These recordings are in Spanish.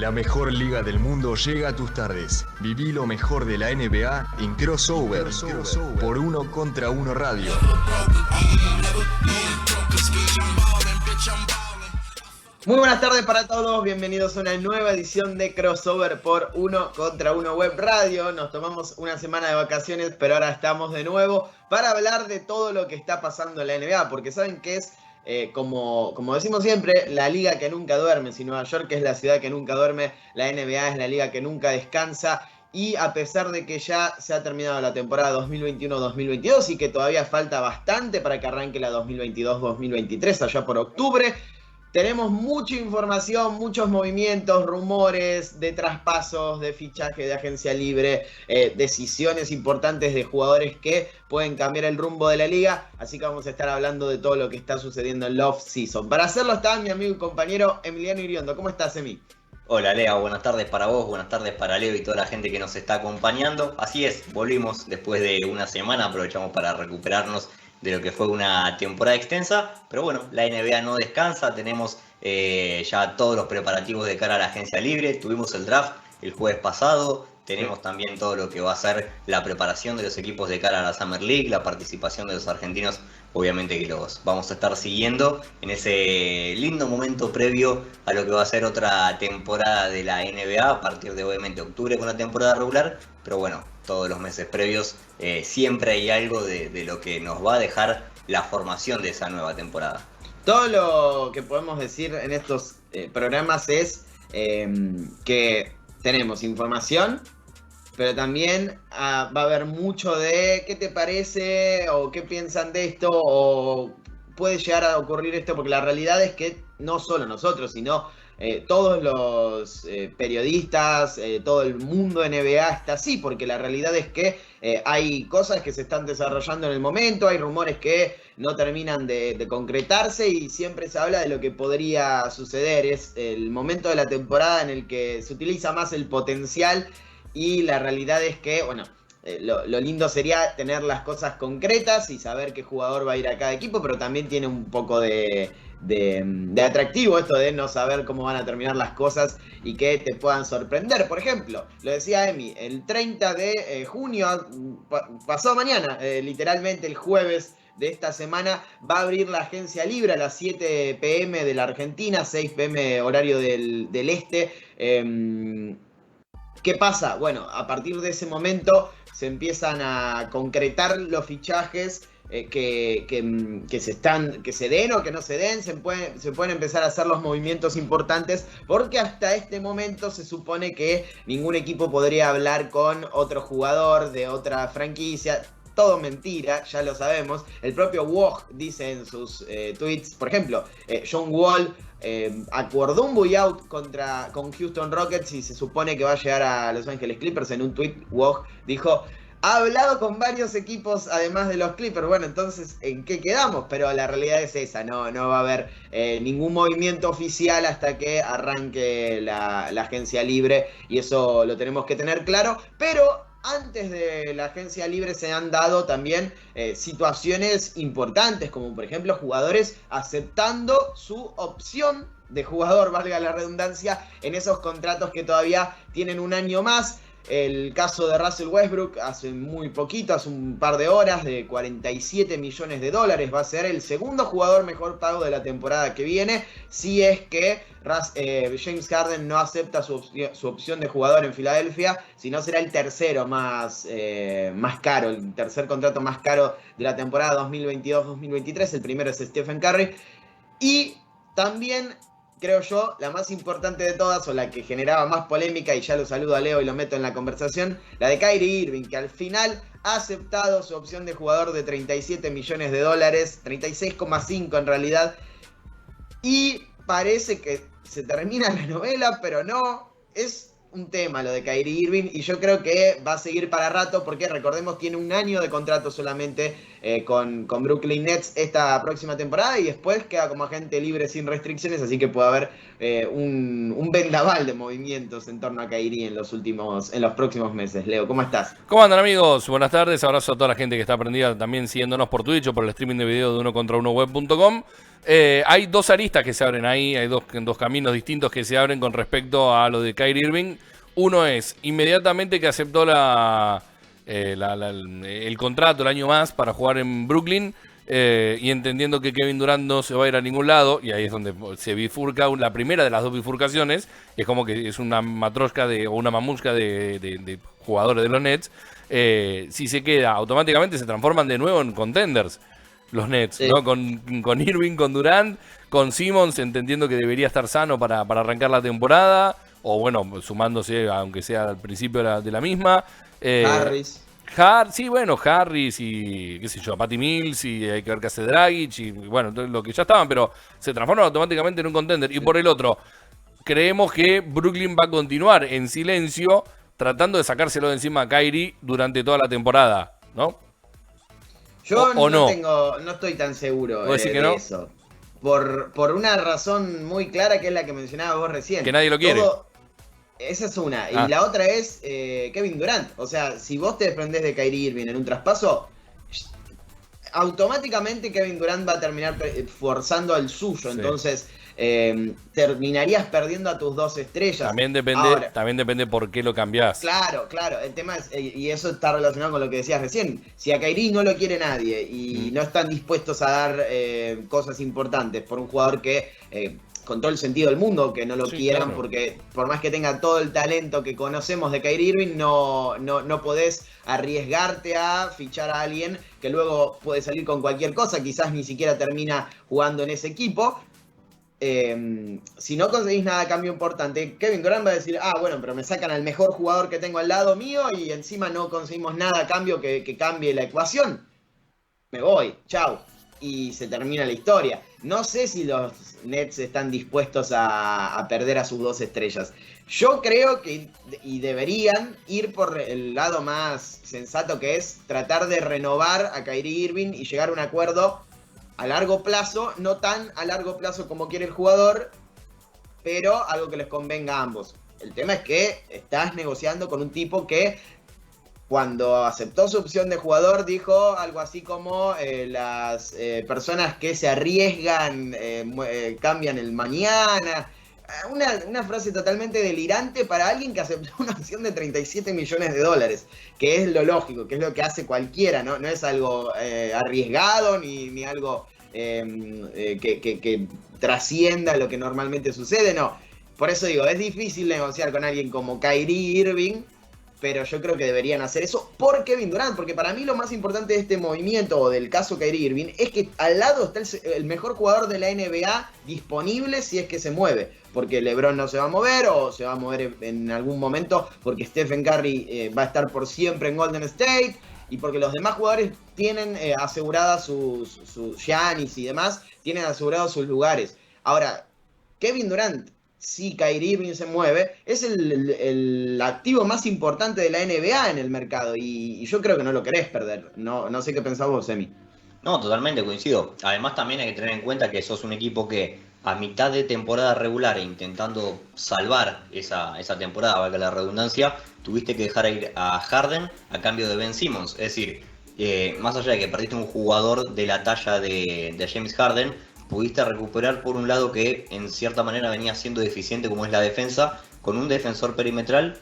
La mejor liga del mundo llega a tus tardes. Viví lo mejor de la NBA en Crossover, por Uno Contra Uno Radio. Muy buenas tardes para todos, bienvenidos a una nueva edición de Crossover por Uno Contra Uno Web Radio. Nos tomamos una semana de vacaciones, pero ahora estamos de nuevo para hablar de todo lo que está pasando en la NBA, porque saben que es, como decimos siempre, la liga que nunca duerme. Si Nueva York es la ciudad que nunca duerme, la NBA es la liga que nunca descansa. Y a pesar de que ya se ha terminado la temporada 2021-2022 y que todavía falta bastante para que arranque la 2022-2023 allá por octubre, tenemos mucha información, muchos movimientos, rumores de traspasos, de fichaje de agencia libre, decisiones importantes de jugadores que pueden cambiar el rumbo de la liga. Así que vamos a estar hablando de todo lo que está sucediendo en la off-season. Para hacerlo está mi amigo y compañero Emiliano Iriondo. ¿Cómo estás, Emi? Hola Leo, buenas tardes para vos, buenas tardes para Leo y toda la gente que nos está acompañando. Así es, volvimos después de una semana, aprovechamos para recuperarnos de lo que fue una temporada extensa, pero bueno, la NBA no descansa, tenemos ya todos los preparativos de cara a la agencia libre, tuvimos el draft el jueves pasado, tenemos también todo lo que va a ser la preparación de los equipos de cara a la Summer League, la participación de los argentinos, obviamente que los vamos a estar siguiendo en ese lindo momento previo a lo que va a ser otra temporada de la NBA, a partir de obviamente octubre con la temporada regular, pero bueno, todos los meses previos siempre hay algo de lo que nos va a dejar la formación de esa nueva temporada. Todo lo que podemos decir en estos programas es que tenemos información, pero también va a haber mucho de qué te parece o qué piensan de esto o puede llegar a ocurrir esto, porque la realidad es que no solo nosotros, sino todos los periodistas, todo el mundo NBA está así, porque la realidad es que hay cosas que se están desarrollando en el momento, hay rumores que no terminan de concretarse y siempre se habla de lo que podría suceder. Es el momento de la temporada en el que se utiliza más el potencial y la realidad es que, bueno, lo lindo sería tener las cosas concretas y saber qué jugador va a ir a cada equipo, pero también tiene un poco de atractivo esto de no saber cómo van a terminar las cosas y que te puedan sorprender. Por ejemplo, lo decía Emi, el 30 de junio, pasado mañana, literalmente el jueves de esta semana, va a abrir la agencia libre a las 7 p.m. de la Argentina, 6 p.m. horario del este. ¿Qué pasa? Bueno, a partir de ese momento se empiezan a concretar los fichajes que se den o que no se den, se pueden empezar a hacer los movimientos importantes, porque hasta este momento se supone que ningún equipo podría hablar con otro jugador de otra franquicia. Todo mentira, ya lo sabemos. El propio Woj dice en sus tweets, por ejemplo, John Wall acordó un buyout con Houston Rockets y se supone que va a llegar a Los Ángeles Clippers. En un tweet Woj dijo: ha hablado con varios equipos además de los Clippers. Bueno, entonces, ¿en qué quedamos? Pero la realidad es esa, no va a haber ningún movimiento oficial hasta que arranque la agencia libre, y eso lo tenemos que tener claro. Pero antes de la agencia libre se han dado también situaciones importantes, como por ejemplo jugadores aceptando su opción de jugador, valga la redundancia, en esos contratos que todavía tienen un año más. El caso de Russell Westbrook hace muy poquito, hace un par de horas, de 47 millones de dólares. Va a ser el segundo jugador mejor pago de la temporada que viene, si es que James Harden no acepta su opción de jugador en Filadelfia, si no será el tercero más caro, el tercer contrato más caro de la temporada 2022-2023. El primero es Stephen Curry. Y también, creo yo, la más importante de todas, o la que generaba más polémica, y ya lo saludo a Leo y lo meto en la conversación, la de Kyrie Irving, que al final ha aceptado su opción de jugador de 37 millones de dólares, 36,5 en realidad, y parece que se termina la novela, pero no, es un tema lo de Kyrie Irving, y yo creo que va a seguir para rato, porque recordemos, tiene un año de contrato solamente con Brooklyn Nets esta próxima temporada y después queda como agente libre sin restricciones, así que puede haber un vendaval de movimientos en torno a Kyrie en los próximos meses. Leo, ¿cómo estás? ¿Cómo andan, amigos? Buenas tardes, abrazo a toda la gente que está prendida también siguiéndonos por Twitch o por el streaming de video de unocontraunoweb.com. Hay dos aristas que se abren ahí, hay dos caminos distintos que se abren con respecto a lo de Kyrie Irving. Uno es inmediatamente que aceptó el contrato el año más para jugar en Brooklyn, y entendiendo que Kevin Durant no se va a ir a ningún lado, y ahí es donde se bifurca la primera de las dos bifurcaciones, que es como que es una matrosca o una mamushka de jugadores de los Nets. Si se queda, automáticamente se transforman de nuevo en contenders los Nets, sí, ¿no? Con Irving, con Durant, con Simmons, entendiendo que debería estar sano para arrancar la temporada, o bueno, sumándose, aunque sea al principio de la misma. Harris. Sí, bueno, Harris y qué sé yo, Patty Mills, y hay que ver qué hace Dragic, y bueno, lo que ya estaban, pero se transforman automáticamente en un contender. Y por el otro, creemos que Brooklyn va a continuar en silencio, tratando de sacárselo de encima a Kyrie durante toda la temporada, ¿no? Yo no estoy tan seguro de no? eso. Por una razón muy clara, que es la que mencionabas vos recién. Que nadie lo quiere. Esa es una. Y la otra es Kevin Durant. O sea, si vos te desprendés de Kyrie Irving en un traspaso, automáticamente Kevin Durant va a terminar forzando al suyo. Sí. Entonces, terminarías perdiendo a tus dos estrellas. También depende por qué lo cambiás. Claro. El tema es, y eso está relacionado con lo que decías recién. Si a Kyrie no lo quiere nadie y no están dispuestos a dar cosas importantes por un jugador que, con todo el sentido del mundo, que no lo quieran, claro, porque por más que tenga todo el talento que conocemos de Kyrie Irving, no podés arriesgarte a fichar a alguien que luego puede salir con cualquier cosa, quizás ni siquiera termina jugando en ese equipo. Si no conseguís nada a cambio importante, Kevin Durant va a decir, bueno, pero me sacan al mejor jugador que tengo al lado mío y encima no conseguimos nada a cambio que cambie la ecuación. Me voy, chau. Y se termina la historia. No sé si los Nets están dispuestos a perder a sus dos estrellas. Yo creo que y deberían ir por el lado más sensato, que es tratar de renovar a Kyrie Irving y llegar a un acuerdo a largo plazo, no tan a largo plazo como quiere el jugador, pero algo que les convenga a ambos. El tema es que estás negociando con un tipo que, cuando aceptó su opción de jugador, dijo algo así como las personas que se arriesgan cambian el mañana. Una frase totalmente delirante para alguien que aceptó una opción de $37 millones, que es lo lógico, que es lo que hace cualquiera, ¿no? No es algo arriesgado ni algo que trascienda lo que normalmente sucede, no. Por eso digo, es difícil negociar con alguien como Kyrie Irving, pero yo creo que deberían hacer eso por Kevin Durant, porque para mí lo más importante de este movimiento o del caso Kyrie Irving es que al lado está el mejor jugador de la NBA disponible si es que se mueve, porque LeBron no se va a mover o se va a mover en algún momento porque Stephen Curry va a estar por siempre en Golden State y porque los demás jugadores tienen aseguradas sus Giannis y demás, tienen asegurados sus lugares. Ahora, Kevin Durant, si Kyrie Irving se mueve, es el activo más importante de la NBA en el mercado y yo creo que no lo querés perder. No sé qué pensás vos, Emi. No, totalmente coincido. Además también hay que tener en cuenta que sos un equipo que a mitad de temporada regular, intentando salvar esa temporada, valga la redundancia, tuviste que dejar ir a Harden a cambio de Ben Simmons. Es decir, más allá de que perdiste un jugador de la talla de James Harden, pudiste recuperar por un lado que en cierta manera venía siendo deficiente, como es la defensa, con un defensor perimetral,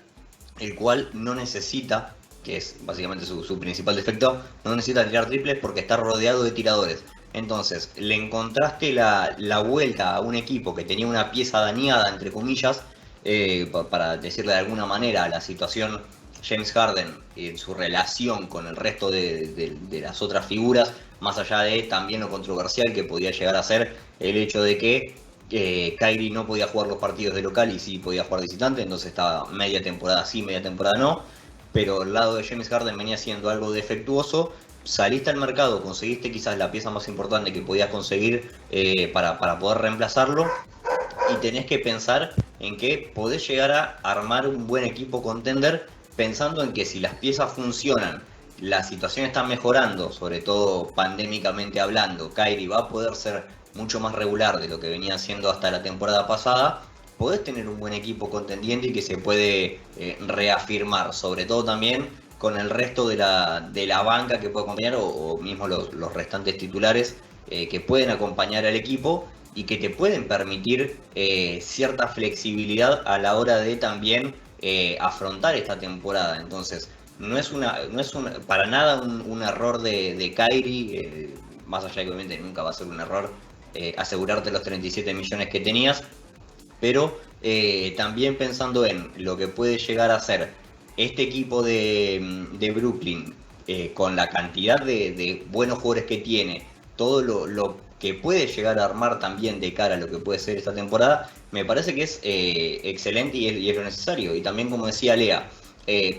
el cual no necesita, que es básicamente su principal defecto, no necesita tirar triples porque está rodeado de tiradores. Entonces, le encontraste la vuelta a un equipo que tenía una pieza dañada, entre comillas, para decirle de alguna manera, la situación James Harden en su relación con el resto de las otras figuras, más allá de también lo controversial que podía llegar a ser el hecho de que Kyrie no podía jugar los partidos de local y sí podía jugar visitante, entonces estaba media temporada sí, media temporada no, pero el lado de James Harden venía siendo algo defectuoso. Saliste al mercado, conseguiste quizás la pieza más importante que podías conseguir para poder reemplazarlo, y tenés que pensar en que podés llegar a armar un buen equipo contender, pensando en que si las piezas funcionan, la situación está mejorando, sobre todo pandémicamente hablando, Kyrie va a poder ser mucho más regular de lo que venía siendo hasta la temporada pasada, podés tener un buen equipo contendiente y que se puede reafirmar, sobre todo también con el resto de la banca que puede acompañar o mismo los restantes titulares que pueden acompañar al equipo y que te pueden permitir cierta flexibilidad a la hora de también afrontar esta temporada. Entonces, no es para nada un error de Kyrie, más allá de que obviamente nunca va a ser un error asegurarte los 37 millones que tenías, pero también pensando en lo que puede llegar a ser este equipo de Brooklyn, con la cantidad de buenos jugadores que tiene, todo lo que puede llegar a armar también de cara a lo que puede ser esta temporada, me parece que es excelente y es lo necesario. Y también, como decía Lea,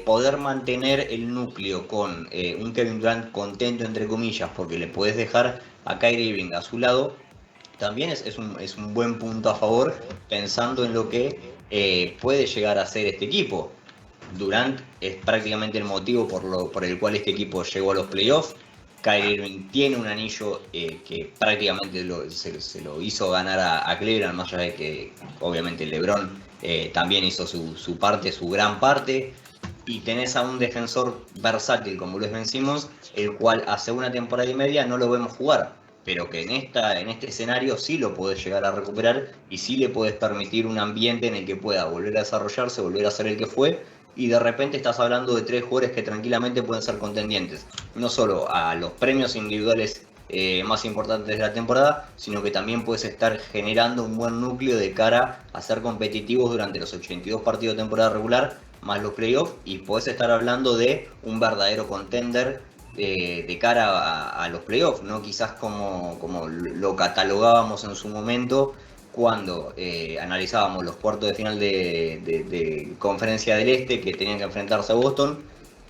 poder mantener el núcleo con un Kevin Durant contento, entre comillas, porque le puedes dejar a Kyrie Irving a su lado, también es un buen punto a favor, pensando en lo que puede llegar a ser este equipo. Durant es prácticamente el motivo por el cual este equipo llegó a los playoffs. Kyrie Irving tiene un anillo que prácticamente se lo hizo ganar a Cleveland, más allá de que obviamente LeBron también hizo su parte, su gran parte. Y tenés a un defensor versátil como lo es Ben Simmons, el cual hace una temporada y media no lo vemos jugar, pero que en este escenario sí lo podés llegar a recuperar y sí le podés permitir un ambiente en el que pueda volver a desarrollarse, volver a ser el que fue, y de repente estás hablando de 3 jugadores que tranquilamente pueden ser contendientes, no solo a los premios individuales más importantes de la temporada, sino que también puedes estar generando un buen núcleo de cara a ser competitivos durante los 82 partidos de temporada regular, más los playoffs, y podés estar hablando de un verdadero contender de cara a los playoffs, no quizás como lo catalogábamos en su momento cuando analizábamos los cuartos de final de Conferencia del Este, que tenían que enfrentarse a Boston,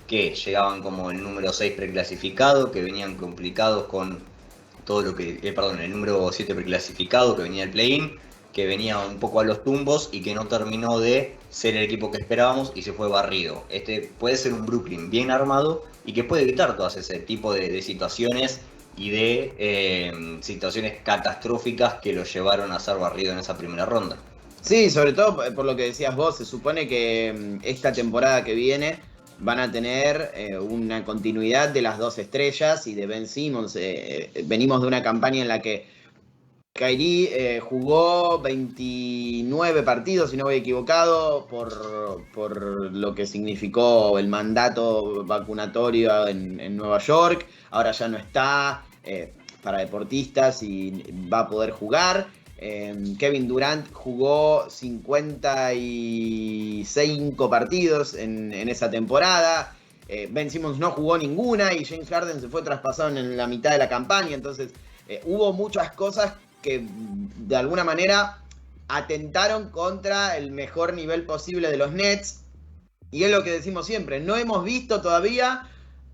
que llegaban como el número 6 preclasificado, que venían complicados con todo lo que, el número 7 preclasificado, que venía el play-in, que venía un poco a los tumbos y que no terminó de ser el equipo que esperábamos y se fue barrido. Este puede ser un Brooklyn bien armado y que puede evitar todas ese tipo de situaciones y de situaciones catastróficas que lo llevaron a ser barrido en esa primera ronda. Sí, sobre todo por lo que decías vos, se supone que esta temporada que viene van a tener una continuidad de las 2 estrellas y de Ben Simmons. Venimos de una campaña en la que Kyrie jugó 29 partidos, si no voy equivocado, por lo que significó el mandato vacunatorio en Nueva York. Ahora ya no está para deportistas y va a poder jugar. Kevin Durant jugó 55 partidos en esa temporada. Ben Simmons no jugó ninguna y James Harden se fue traspasado en la mitad de la campaña. Entonces hubo muchas cosas que de alguna manera atentaron contra el mejor nivel posible de los Nets. Y es lo que decimos siempre, no hemos visto todavía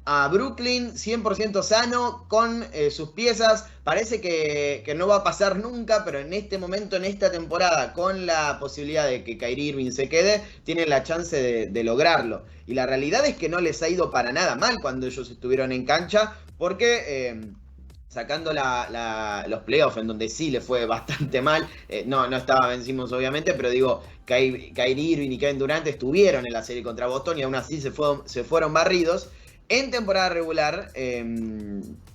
a Brooklyn 100% sano con sus piezas. Parece que no va a pasar nunca, pero en este momento, en esta temporada, con la posibilidad de que Kyrie Irving se quede, tienen la chance de lograrlo. Y la realidad es que no les ha ido para nada mal cuando ellos estuvieron en cancha, porque sacando los playoffs, en donde sí le fue bastante mal, no estaba Ben Simmons obviamente, pero digo, Kyrie Irving y Kevin Durant estuvieron en la serie contra Boston y aún así se fueron barridos. En temporada regular,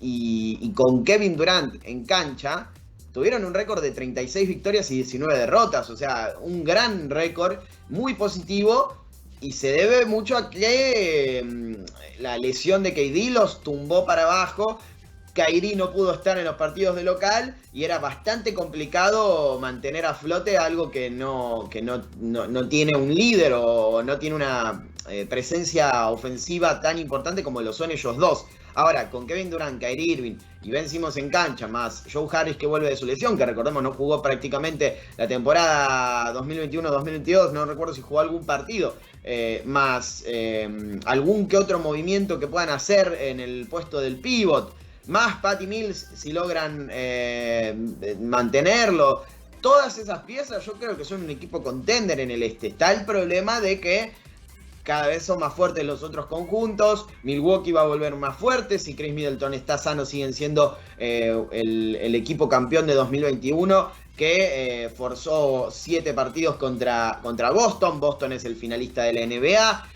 y con Kevin Durant en cancha, tuvieron un récord de 36 victorias y 19 derrotas. O sea, un gran récord, muy positivo. Y se debe mucho a que la lesión de KD los tumbó para abajo. Kyrie no pudo estar en los partidos de local y era bastante complicado mantener a flote algo que no tiene un líder o no tiene una presencia ofensiva tan importante como lo son ellos dos. Ahora, con Kevin Durant, Kyrie Irving y Ben Simmons en cancha, más Joe Harris que vuelve de su lesión, que recordemos no jugó prácticamente la temporada 2021-2022, no recuerdo si jugó algún partido, más algún que otro movimiento que puedan hacer en el puesto del pivot, más Patty Mills si logran mantenerlo. Todas esas piezas yo creo que son un equipo contender en el este. Está el problema de que cada vez son más fuertes los otros conjuntos. Milwaukee va a volver más fuerte. Si Chris Middleton está sano, siguen siendo el equipo campeón de 2021 que forzó 7 partidos contra Boston. Boston es el finalista de la NBA.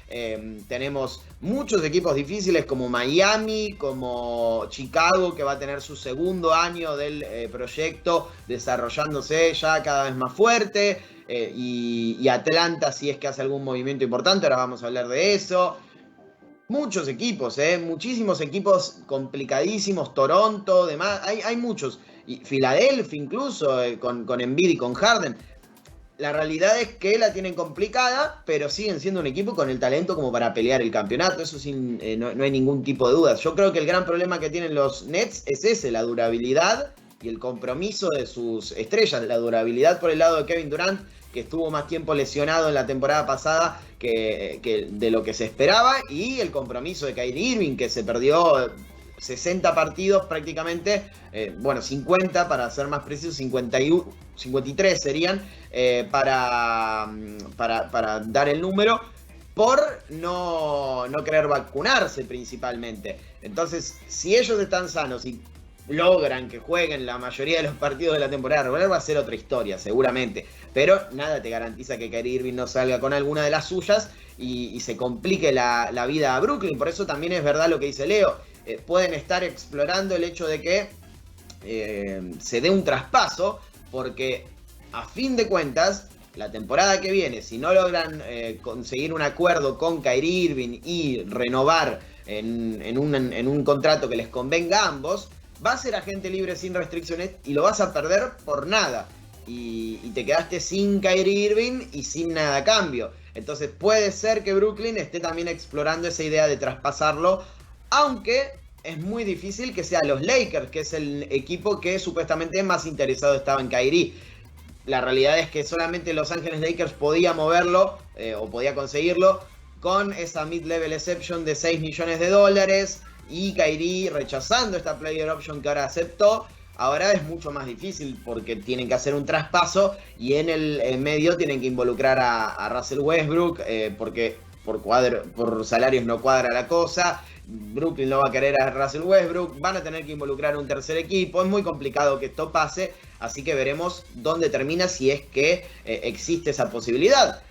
Tenemos muchos equipos difíciles como Miami, como Chicago, que va a tener su segundo año del proyecto desarrollándose ya cada vez más fuerte. Y Atlanta, si es que hace algún movimiento importante, ahora vamos a hablar de eso. Muchos equipos, muchísimos equipos complicadísimos, Toronto, demás, hay muchos. Y Filadelfia incluso, con Embiid y con Harden. La realidad es que la tienen complicada, pero siguen siendo un equipo con el talento como para pelear el campeonato. Eso no hay ningún tipo de dudas. Yo creo que el gran problema que tienen los Nets es ese, la durabilidad y el compromiso de sus estrellas. La durabilidad por el lado de Kevin Durant, que estuvo más tiempo lesionado en la temporada pasada que de lo que se esperaba, y el compromiso de Kyrie Irving, que se perdió 60 partidos prácticamente, 50 para ser más precisos, 53 serían, para dar el número, por no querer vacunarse principalmente. Entonces, si ellos están sanos y logran que jueguen la mayoría de los partidos de la temporada regular, va a ser otra historia, seguramente. Pero nada te garantiza que Kyrie Irving no salga con alguna de las suyas y se complique la vida a Brooklyn. Por eso también es verdad lo que dice Leo. Pueden estar explorando el hecho de que se dé un traspaso, porque a fin de cuentas, la temporada que viene, si no logran conseguir un acuerdo con Kyrie Irving y renovar en un contrato que les convenga a ambos, va a ser agente libre sin restricciones y lo vas a perder por nada. Y te quedaste sin Kyrie Irving y sin nada a cambio. Entonces puede ser que Brooklyn esté también explorando esa idea de traspasarlo, aunque es muy difícil que sea los Lakers, que es el equipo que supuestamente más interesado estaba en Kyrie. La realidad es que solamente Los Ángeles Lakers podía moverlo o podía conseguirlo con esa mid-level exception de $6 millones, y Kyrie rechazando esta player option que ahora aceptó. Ahora es mucho más difícil porque tienen que hacer un traspaso y en el medio tienen que involucrar a Russell Westbrook, porque por salarios no cuadra la cosa. Brooklyn no va a querer a Russell Westbrook, van a tener que involucrar a un tercer equipo. Es muy complicado que esto pase, así que veremos dónde termina, si es que existe esa posibilidad.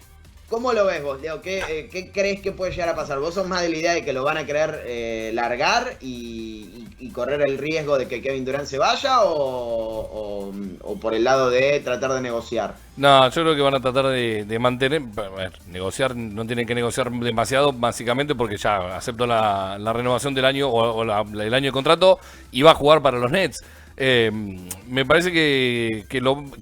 ¿Cómo lo ves vos, Leo? ¿Qué crees que puede llegar a pasar? ¿Vos sos más de la idea de que lo van a querer largar y correr el riesgo de que Kevin Durant se vaya, o por el lado de tratar de negociar? No, yo creo que van a tratar de mantener, a ver, negociar, no tienen que negociar demasiado, básicamente porque ya aceptó la renovación del año o el año de contrato y va a jugar para los Nets. Me parece que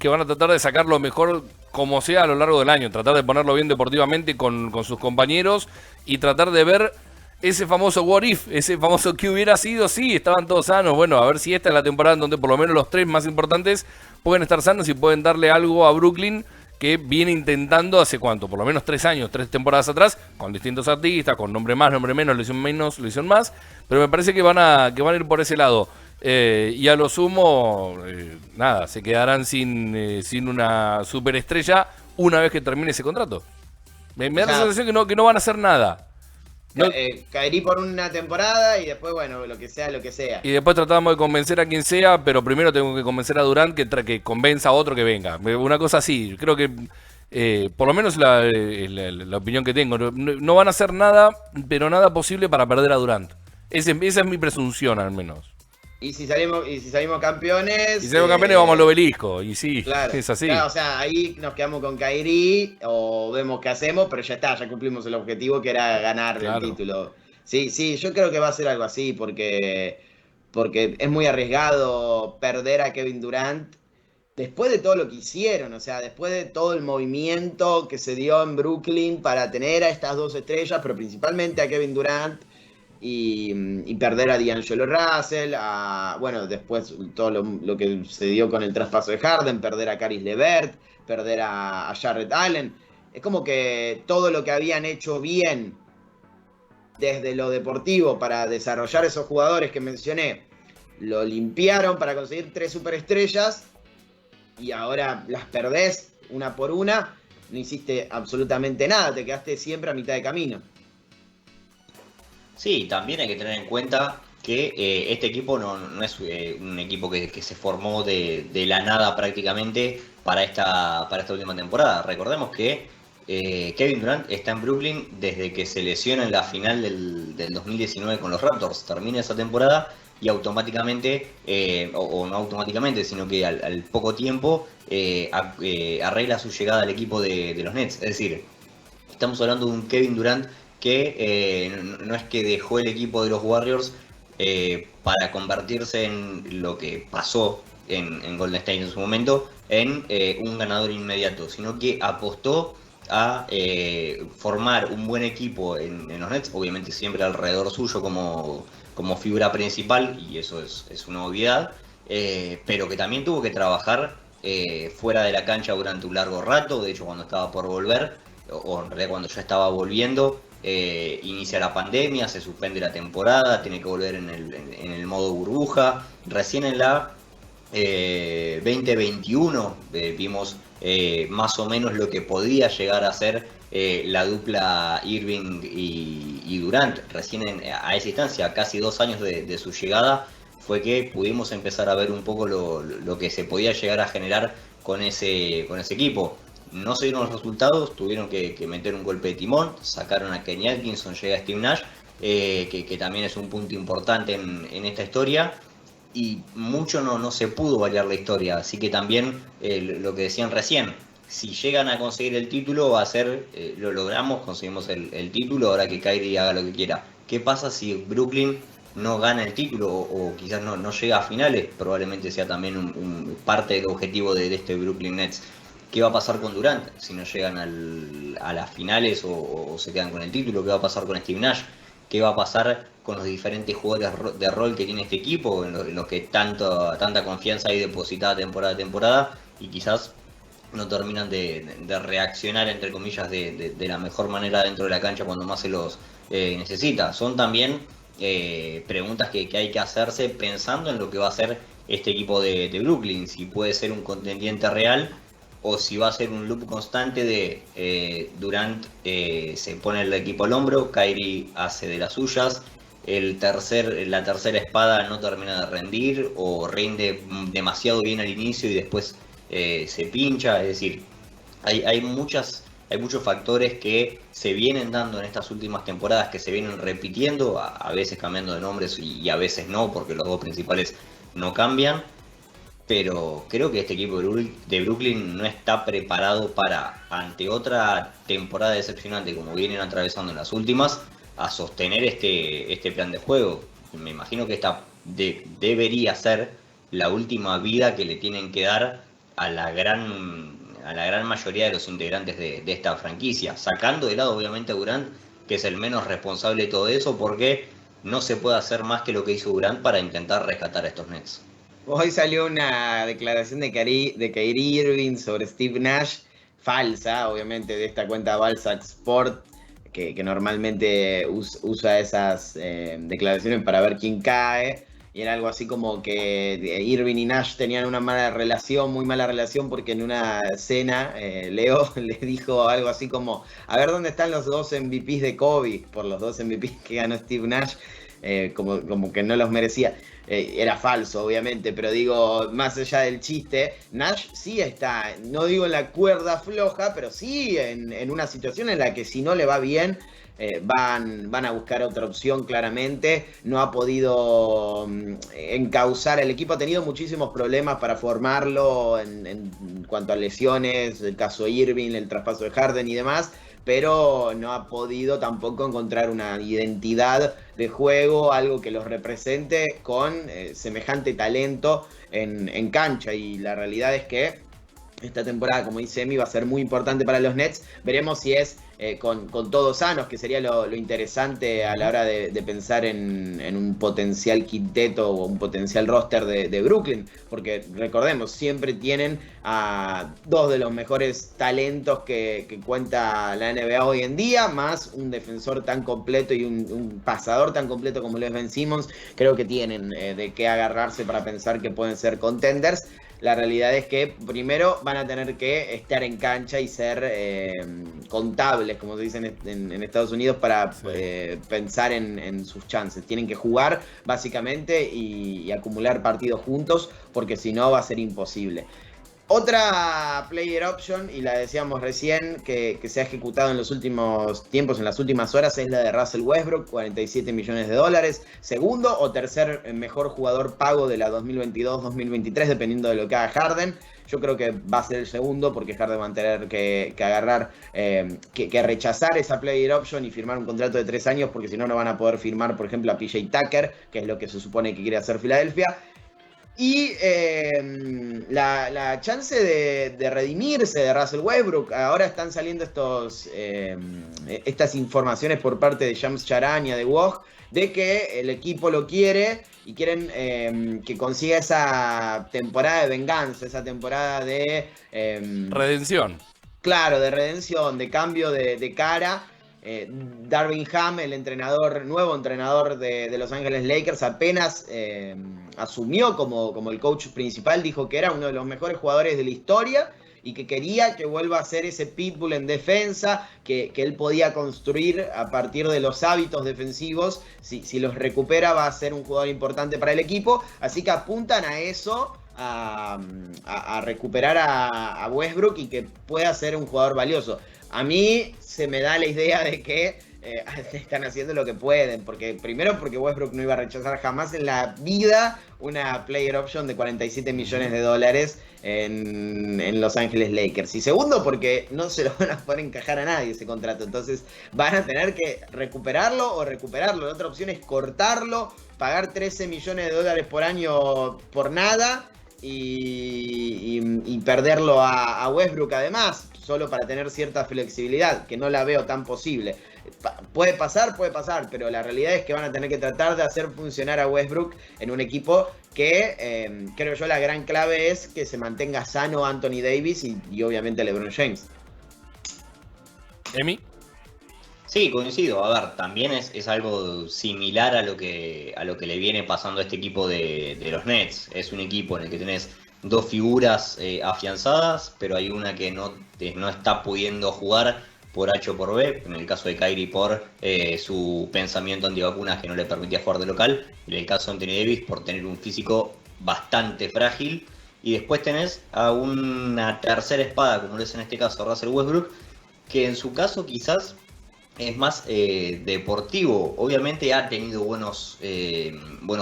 van a tratar de sacar lo mejor como sea a lo largo del año, tratar de ponerlo bien deportivamente con sus compañeros y tratar de ver ese famoso what if, ese famoso que hubiera sido, sí, estaban todos sanos. Bueno, a ver si esta es la temporada en donde por lo menos los 3 más importantes pueden estar sanos y pueden darle algo a Brooklyn, que viene intentando hace cuánto, por lo menos 3 años, 3 temporadas atrás, con distintos artistas, con nombre más, nombre menos, lesión menos, lesión más, pero me parece que van a ir por ese lado. Y a lo sumo, nada, se quedarán sin una superestrella una vez que termine ese contrato. Me da la sensación que no van a hacer nada. No. Kyrie por una temporada y después, bueno, lo que sea. Y después tratamos de convencer a quien sea, pero primero tengo que convencer a Durant que convenza a otro que venga. Una cosa así, creo que por lo menos la opinión que tengo, no van a hacer nada, pero nada posible para perder a Durant. Esa es mi presunción, al menos. Y si salimos campeones... Y si salimos campeones vamos al obelisco, y sí, claro, es así. Claro, o sea, ahí nos quedamos con Kyrie o vemos qué hacemos, pero ya está, ya cumplimos el objetivo, que era ganar el título. Sí, yo creo que va a ser algo así, porque es muy arriesgado perder a Kevin Durant después de todo lo que hicieron, o sea, después de todo el movimiento que se dio en Brooklyn para tener a estas 2 estrellas, pero principalmente a Kevin Durant, y perder a D'Angelo Russell, después todo lo que se dio con el traspaso de Harden, perder a Caris LeVert, perder a Jarrett Allen. Es como que todo lo que habían hecho bien desde lo deportivo para desarrollar esos jugadores que mencioné, lo limpiaron para conseguir 3 superestrellas y ahora las perdés una por una. no hiciste absolutamente nada, te quedaste siempre a mitad de camino. Sí, también hay que tener en cuenta que este equipo no es un equipo que se formó de la nada prácticamente para esta última temporada. Recordemos que Kevin Durant está en Brooklyn desde que se lesiona en la final del 2019 con los Raptors. Termina esa temporada y automáticamente, o no automáticamente, sino que al poco tiempo arregla su llegada al equipo de los Nets. Es decir, estamos hablando de un Kevin Durant que no es que dejó el equipo de los Warriors para convertirse en lo que pasó en Golden State en su momento, en un ganador inmediato, sino que apostó a formar un buen equipo en los Nets, obviamente siempre alrededor suyo como figura principal, y eso es una obviedad, pero que también tuvo que trabajar fuera de la cancha durante un largo rato. De hecho, cuando estaba por volver, o en realidad cuando ya estaba volviendo, inicia la pandemia, se suspende la temporada, tiene que volver en el modo burbuja. Recién en la 2021 vimos más o menos lo que podía llegar a ser la dupla Irving y Durant. Recién a esa instancia, casi 2 años de su llegada, fue que pudimos empezar a ver un poco lo que se podía llegar a generar con ese equipo. No se dieron los resultados, tuvieron que meter un golpe de timón, sacaron a Kenny Atkinson, llega Steve Nash, que también es un punto importante en esta historia, y mucho no se pudo variar la historia, así que también lo que decían recién, si llegan a conseguir el título va a ser, lo logramos, conseguimos el título, ahora que Kyrie haga lo que quiera. ¿Qué pasa si Brooklyn no gana el título o quizás no llega a finales? Probablemente sea también un parte del objetivo de este Brooklyn Nets. ¿Qué va a pasar con Durant si no llegan a las finales o se quedan con el título? ¿Qué va a pasar con Steve Nash? ¿Qué va a pasar con los diferentes jugadores de rol que tiene este equipo, en los que tanta confianza hay depositada temporada a temporada, y quizás no terminan de reaccionar, entre comillas, de la mejor manera dentro de la cancha cuando más se los necesita? Son también preguntas que hay que hacerse pensando en lo que va a ser este equipo de Brooklyn, si puede ser un contendiente real o si va a ser un loop constante de Durant se pone el equipo al hombro, Kyrie hace de las suyas, la tercera espada no termina de rendir o rinde demasiado bien al inicio y después se pincha. Es decir, hay muchos factores que se vienen dando en estas últimas temporadas, que se vienen repitiendo, a veces cambiando de nombres y a veces no, porque los dos principales no cambian. Pero creo que este equipo de Brooklyn no está preparado para, ante otra temporada decepcionante como vienen atravesando en las últimas, a sostener este plan de juego. Me imagino que esta debería ser la última vida que le tienen que dar a la gran mayoría de los integrantes de esta franquicia, sacando de lado obviamente a Durant, que es el menos responsable de todo eso, porque no se puede hacer más que lo que hizo Durant para intentar rescatar a estos Nets. Hoy salió una declaración de Kyrie Irving sobre Steve Nash, falsa, obviamente, de esta cuenta Balzac Sport, que normalmente usa esas declaraciones para ver quién cae. Y era algo así como que Irving y Nash tenían una mala relación, muy mala relación, porque en una cena Leo le dijo algo así como: a ver dónde están los 2 MVPs de Kobe, por los 2 MVPs que ganó Steve Nash, como que no los merecía. Era falso, obviamente, pero digo, más allá del chiste, Nash sí está, no digo en la cuerda floja, pero sí en una situación en la que si no le va bien, van a buscar otra opción claramente. No ha podido encauzar el equipo, ha tenido muchísimos problemas para formarlo en cuanto a lesiones, el caso Irving, el traspaso de Harden y demás, pero no ha podido tampoco encontrar una identidad de juego, algo que los represente con semejante talento en cancha. Y la realidad es que esta temporada, como dice Emi, va a ser muy importante para los Nets. Veremos si es con todos sanos, que sería lo interesante a la hora de pensar en un potencial quinteto o un potencial roster de Brooklyn, porque recordemos, siempre tienen a 2 de los mejores talentos que cuenta la NBA hoy en día, más un defensor tan completo y un pasador tan completo como lo es Ben Simmons. Creo que tienen de qué agarrarse para pensar que pueden ser contenders. la realidad es que primero van a tener que estar en cancha y ser contables, como se dice en Estados Unidos, para pensar en sus chances. Tienen que jugar básicamente y acumular partidos juntos, porque si no va a ser imposible. Otra player option, y la decíamos recién, que se ha ejecutado en los últimos tiempos, en las últimas horas, es la de Russell Westbrook, 47 millones de dólares. Segundo o tercer mejor jugador pago de la 2022-2023, dependiendo de lo que haga Harden. Yo creo que va a ser el segundo, porque Harden va a tener que agarrar, que rechazar esa player option y firmar un contrato de 3 años, porque si no, no van a poder firmar, por ejemplo, a PJ Tucker, que es lo que se supone que quiere hacer Filadelfia. Y la chance de redimirse de Russell Westbrook. Ahora están saliendo estas informaciones por parte de Shams Charania, de WOG, de que el equipo lo quiere y quieren que consiga esa temporada de venganza, esa temporada de... redención. Claro, de redención, de cambio de cara. Darvin Ham, el nuevo entrenador de Los Ángeles Lakers, apenas asumió como el coach principal, dijo que era uno de los mejores jugadores de la historia y que quería que vuelva a ser ese pitbull en defensa que él podía construir a partir de los hábitos defensivos. Si los recupera, va a ser un jugador importante para el equipo, así que apuntan a eso, a recuperar a Westbrook y que pueda ser un jugador valioso. A mí se me da la idea de que están haciendo lo que pueden, porque Westbrook no iba a rechazar jamás en la vida una player option de 47 millones de dólares en Los Ángeles Lakers. Y segundo, porque no se lo van a poder encajar a nadie ese contrato. Entonces van a tener que recuperarlo. La otra opción es cortarlo, pagar 13 millones de dólares por año por nada y perderlo a Westbrook además, solo para tener cierta flexibilidad, que no la veo tan posible. Puede pasar, pero la realidad es que van a tener que tratar de hacer funcionar a Westbrook en un equipo que creo yo la gran clave es que se mantenga sano Anthony Davis y obviamente LeBron James. ¿Emi? Sí, coincido. A ver, también es algo similar a lo que le viene pasando a este equipo de los Nets. Es un equipo en el que tenés dos figuras afianzadas, pero hay una que no está pudiendo jugar por H o por B. En el caso de Kyrie por su pensamiento antivacunas que no le permitía jugar de local. Y en el caso de Anthony Davis por tener un físico bastante frágil. Y después tenés a una tercera espada, como lo es en este caso Russell Westbrook, que en su caso quizás es más deportivo. Obviamente ha tenido buenos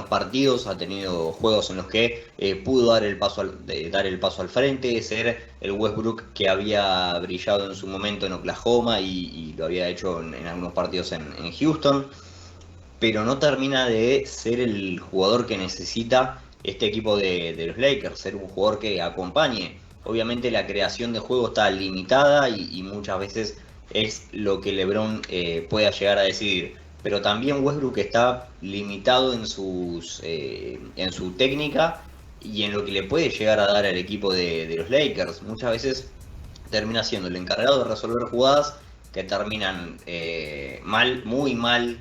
partidos, ha tenido juegos en los que pudo dar el paso al frente, ser el Westbrook que había brillado en su momento en Oklahoma y lo había hecho en algunos partidos en Houston, pero no termina de ser el jugador que necesita este equipo de los Lakers, ser un jugador que acompañe. Obviamente la creación de juego está limitada y muchas veces es lo que LeBron pueda llegar a decidir, pero también Westbrook está limitado en su técnica y en lo que le puede llegar a dar al equipo de los Lakers. Muchas veces termina siendo el encargado de resolver jugadas que terminan muy mal,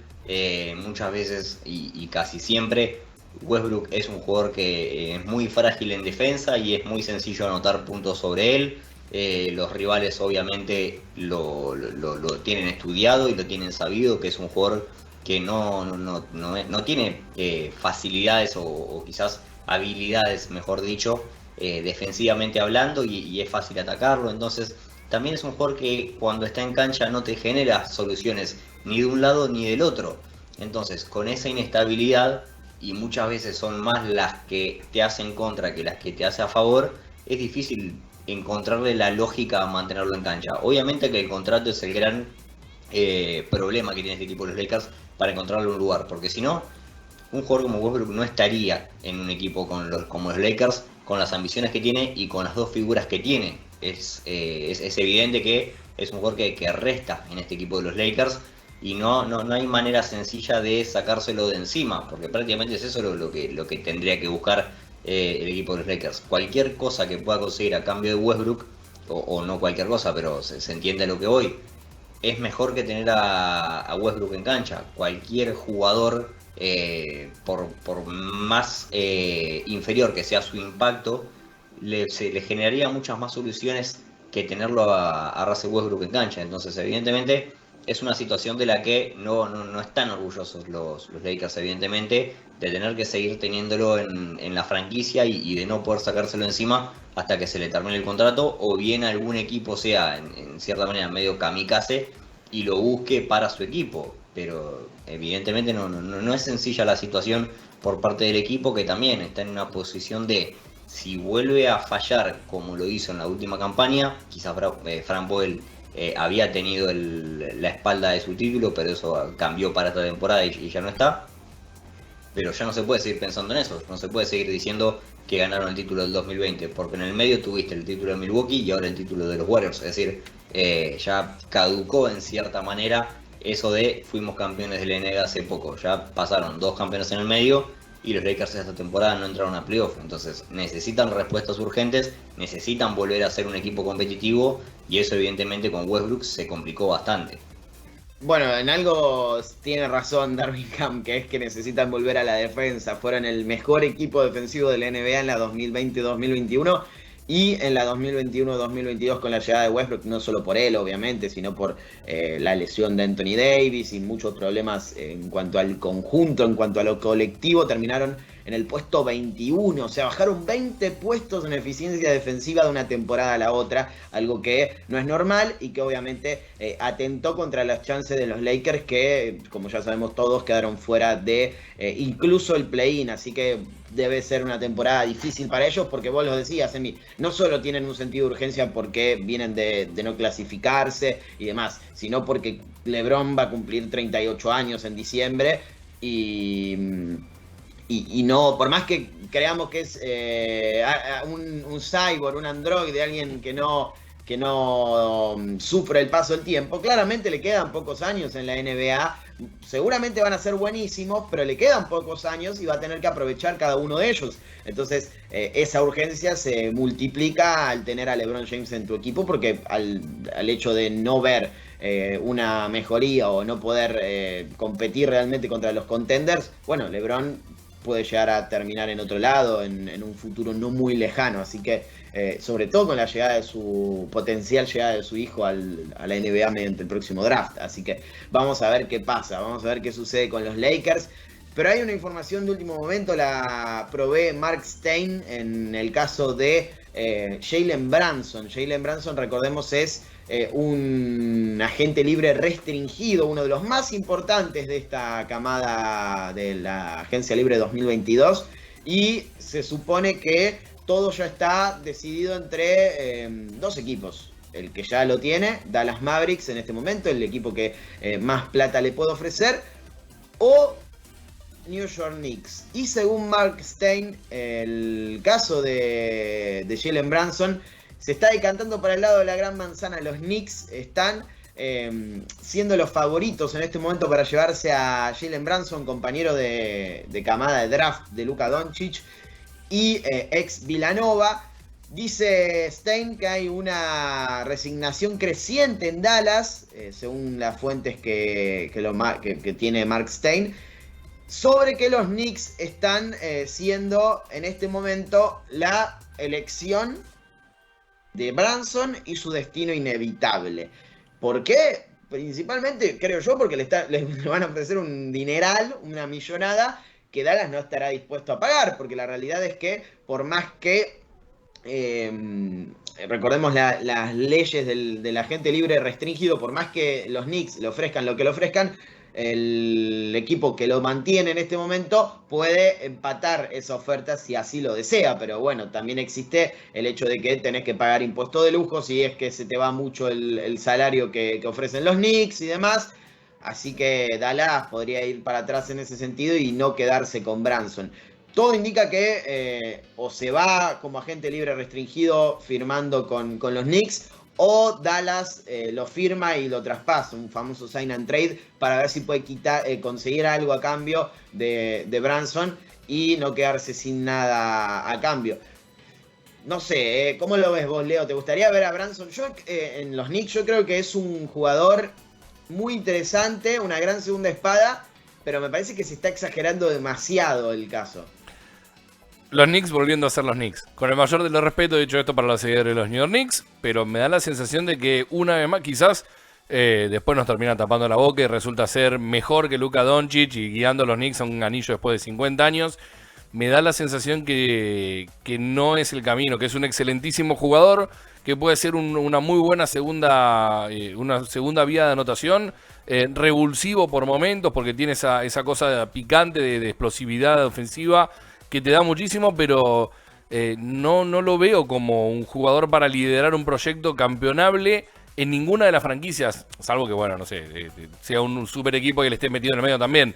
muchas veces y casi siempre. Westbrook es un jugador que es muy frágil en defensa y es muy sencillo anotar puntos sobre él. Los rivales obviamente lo tienen estudiado y lo tienen sabido, que es un jugador que no tiene facilidades o quizás habilidades, mejor dicho, defensivamente hablando, y es fácil atacarlo. Entonces también es un jugador que cuando está en cancha no te genera soluciones ni de un lado ni del otro. Entonces con esa inestabilidad, y muchas veces son más las que te hacen contra que las que te hace a favor, es difícil encontrarle la lógica a mantenerlo en cancha. Obviamente que el contrato es el gran problema que tiene este equipo de los Lakers para encontrarle un lugar, porque si no, un jugador como Westbrook no estaría en un equipo como los Lakers, con las ambiciones que tiene y con las dos figuras que tiene. Es evidente que es un jugador que resta en este equipo de los Lakers, y no hay manera sencilla de sacárselo de encima, porque prácticamente es eso lo que tendría que buscar el equipo de los Lakers. Cualquier cosa que pueda conseguir a cambio de Westbrook, o no cualquier cosa, pero se entiende a lo que voy, es mejor que tener a Westbrook en cancha. Cualquier jugador, por más inferior que sea su impacto, le generaría muchas más soluciones que tenerlo a Russell Westbrook en cancha. Entonces, evidentemente, es una situación de la que no están orgullosos los Lakers, evidentemente, de tener que seguir teniéndolo en la franquicia y de no poder sacárselo encima hasta que se le termine el contrato, o bien algún equipo sea, en cierta manera, medio kamikaze y lo busque para su equipo. Pero evidentemente no es sencilla la situación por parte del equipo, que también está en una posición de, si vuelve a fallar como lo hizo en la última campaña, quizás Frank Vogel había tenido la espalda de su título, pero eso cambió para esta temporada y ya no está. Pero ya no se puede seguir pensando en eso, no se puede seguir diciendo que ganaron el título del 2020, porque en el medio tuviste el título de Milwaukee y ahora el título de los Warriors. Es decir, ya caducó en cierta manera eso de fuimos campeones de la NBA hace poco. Ya pasaron 2 campeones en el medio y los Lakers esta temporada no entraron a playoff. Entonces necesitan respuestas urgentes, necesitan volver a ser un equipo competitivo, y eso evidentemente con Westbrook se complicó bastante. Bueno, en algo tiene razón Darvin Ham, que es que necesitan volver a la defensa. Fueron el mejor equipo defensivo de la NBA en la 2020-2021 y en la 2021-2022 con la llegada de Westbrook, no solo por él, obviamente, sino por la lesión de Anthony Davis y muchos problemas en cuanto al conjunto, en cuanto a lo colectivo. Terminaron en el puesto 21, o sea, bajaron 20 puestos en eficiencia defensiva de una temporada a la otra, algo que no es normal y que obviamente atentó contra las chances de los Lakers, que como ya sabemos todos quedaron fuera de incluso el play-in, así que debe ser una temporada difícil para ellos, porque vos lo decías, Emi, no solo tienen un sentido de urgencia porque vienen de no clasificarse y demás, sino porque LeBron va a cumplir 38 años en diciembre y no, por más que creamos que es un cyborg, un androide, alguien que no sufre el paso del tiempo, claramente le quedan pocos años en la NBA. Seguramente van a ser buenísimos, pero le quedan pocos años y va a tener que aprovechar cada uno de ellos. Entonces, esa urgencia se multiplica al tener a LeBron James en tu equipo, porque al hecho de no ver una mejoría o no poder competir realmente contra los contenders, bueno, LeBron puede llegar a terminar en otro lado en un futuro no muy lejano. Así que, sobre todo con la llegada de su potencial llegada de su hijo a la NBA mediante el próximo draft. Así que vamos a ver qué pasa, vamos a ver qué sucede con los Lakers. Pero hay una información de último momento, la provee Mark Stein en el caso de Jalen Brunson. Jalen Brunson, recordemos, es un agente libre restringido, uno de los más importantes de esta camada de la agencia libre 2022, y se supone que todo ya está decidido entre 2 equipos. El que ya lo tiene, Dallas Mavericks en este momento, el equipo que más plata le puede ofrecer, o New York Knicks. Y según Mark Stein, el caso de Jalen Brunson se está decantando para el lado de la gran manzana. Los Knicks están siendo los favoritos en este momento para llevarse a Jalen Brunson, compañero de camada de draft de Luka Doncic y ex Villanova. Dice Stein que hay una resignación creciente en Dallas, según las fuentes que tiene Mark Stein, sobre que los Knicks están siendo en este momento la elección de Brunson y su destino inevitable. ¿Por qué? Principalmente, creo yo, porque le van a ofrecer un dineral, una millonada, que Dallas no estará dispuesto a pagar, porque la realidad es que, por más que recordemos las leyes del agente libre restringido, por más que los Knicks le ofrezcan lo que le ofrezcan, el equipo que lo mantiene en este momento puede empatar esa oferta si así lo desea. Pero bueno, también existe el hecho de que tenés que pagar impuesto de lujo si es que se te va mucho el salario que ofrecen los Knicks y demás. Así que Dallas podría ir para atrás en ese sentido y no quedarse con Brunson. Todo indica que o se va como agente libre restringido firmando con los Knicks, o Dallas lo firma y lo traspasa, un famoso sign and trade, para ver si puede conseguir algo a cambio de Brunson y no quedarse sin nada a cambio. No sé, ¿cómo lo ves vos, Leo? ¿Te gustaría ver a Brunson? Yo en los Knicks yo creo que es un jugador muy interesante, una gran segunda espada, pero me parece que se está exagerando demasiado el caso. Los Knicks volviendo a ser los Knicks. Con el mayor de los respetos, he dicho esto para los seguidores de los New York Knicks, pero me da la sensación de que una vez más quizás después nos termina tapando la boca y resulta ser mejor que Luka Doncic y guiando a los Knicks a un anillo después de 50 años. Me da la sensación que no es el camino, que es un excelentísimo jugador, que puede ser una muy buena segunda vía de anotación, revulsivo por momentos, porque tiene esa cosa picante de explosividad ofensiva que te da muchísimo, pero no lo veo como un jugador para liderar un proyecto campeonable en ninguna de las franquicias, salvo que, bueno, no sé, sea un super equipo que le esté metido en el medio también.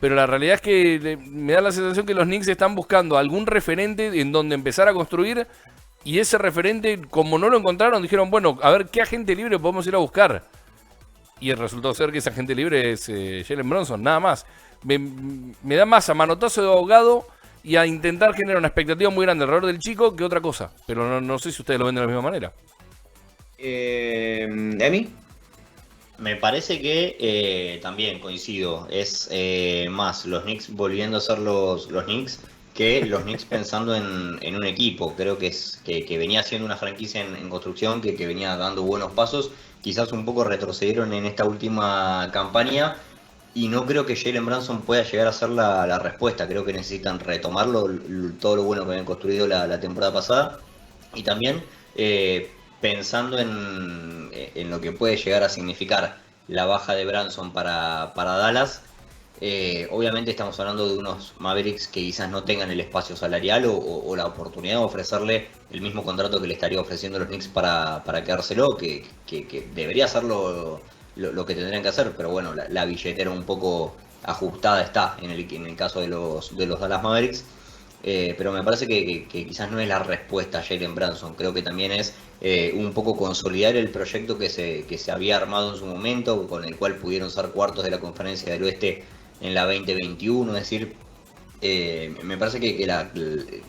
Pero la realidad es que me da la sensación que los Knicks están buscando algún referente en donde empezar a construir, y ese referente, como no lo encontraron, dijeron, bueno, a ver qué agente libre podemos ir a buscar. Y el resultado ser que ese agente libre es Jalen Brunson, nada más. Me da más a manotazo de ahogado y a intentar generar una expectativa muy grande alrededor del chico que otra cosa. Pero no sé si ustedes lo ven de la misma manera. ¿Emi? Me parece que también coincido, es más los Knicks volviendo a ser los Knicks que los Knicks pensando en un equipo. Creo que venía siendo una franquicia en construcción, que venía dando buenos pasos. Quizás un poco retrocedieron en esta última campaña y no creo que Jalen Brunson pueda llegar a ser la respuesta. Creo que necesitan retomarlo, todo lo bueno que habían construido la temporada pasada, y también pensando en lo que puede llegar a significar la baja de Brunson para Dallas. Obviamente estamos hablando de unos Mavericks que quizás no tengan el espacio salarial o la oportunidad de ofrecerle el mismo contrato que le estaría ofreciendo los Knicks para quedárselo, que debería ser lo que tendrían que hacer, pero bueno, la billetera un poco ajustada está en el caso de los Dallas Mavericks. Pero me parece que quizás no es la respuesta a Jalen Brunson. Creo que también es un poco consolidar el proyecto que se había armado en su momento, con el cual pudieron ser cuartos de la Conferencia del Oeste en la 2021. Es decir, me parece que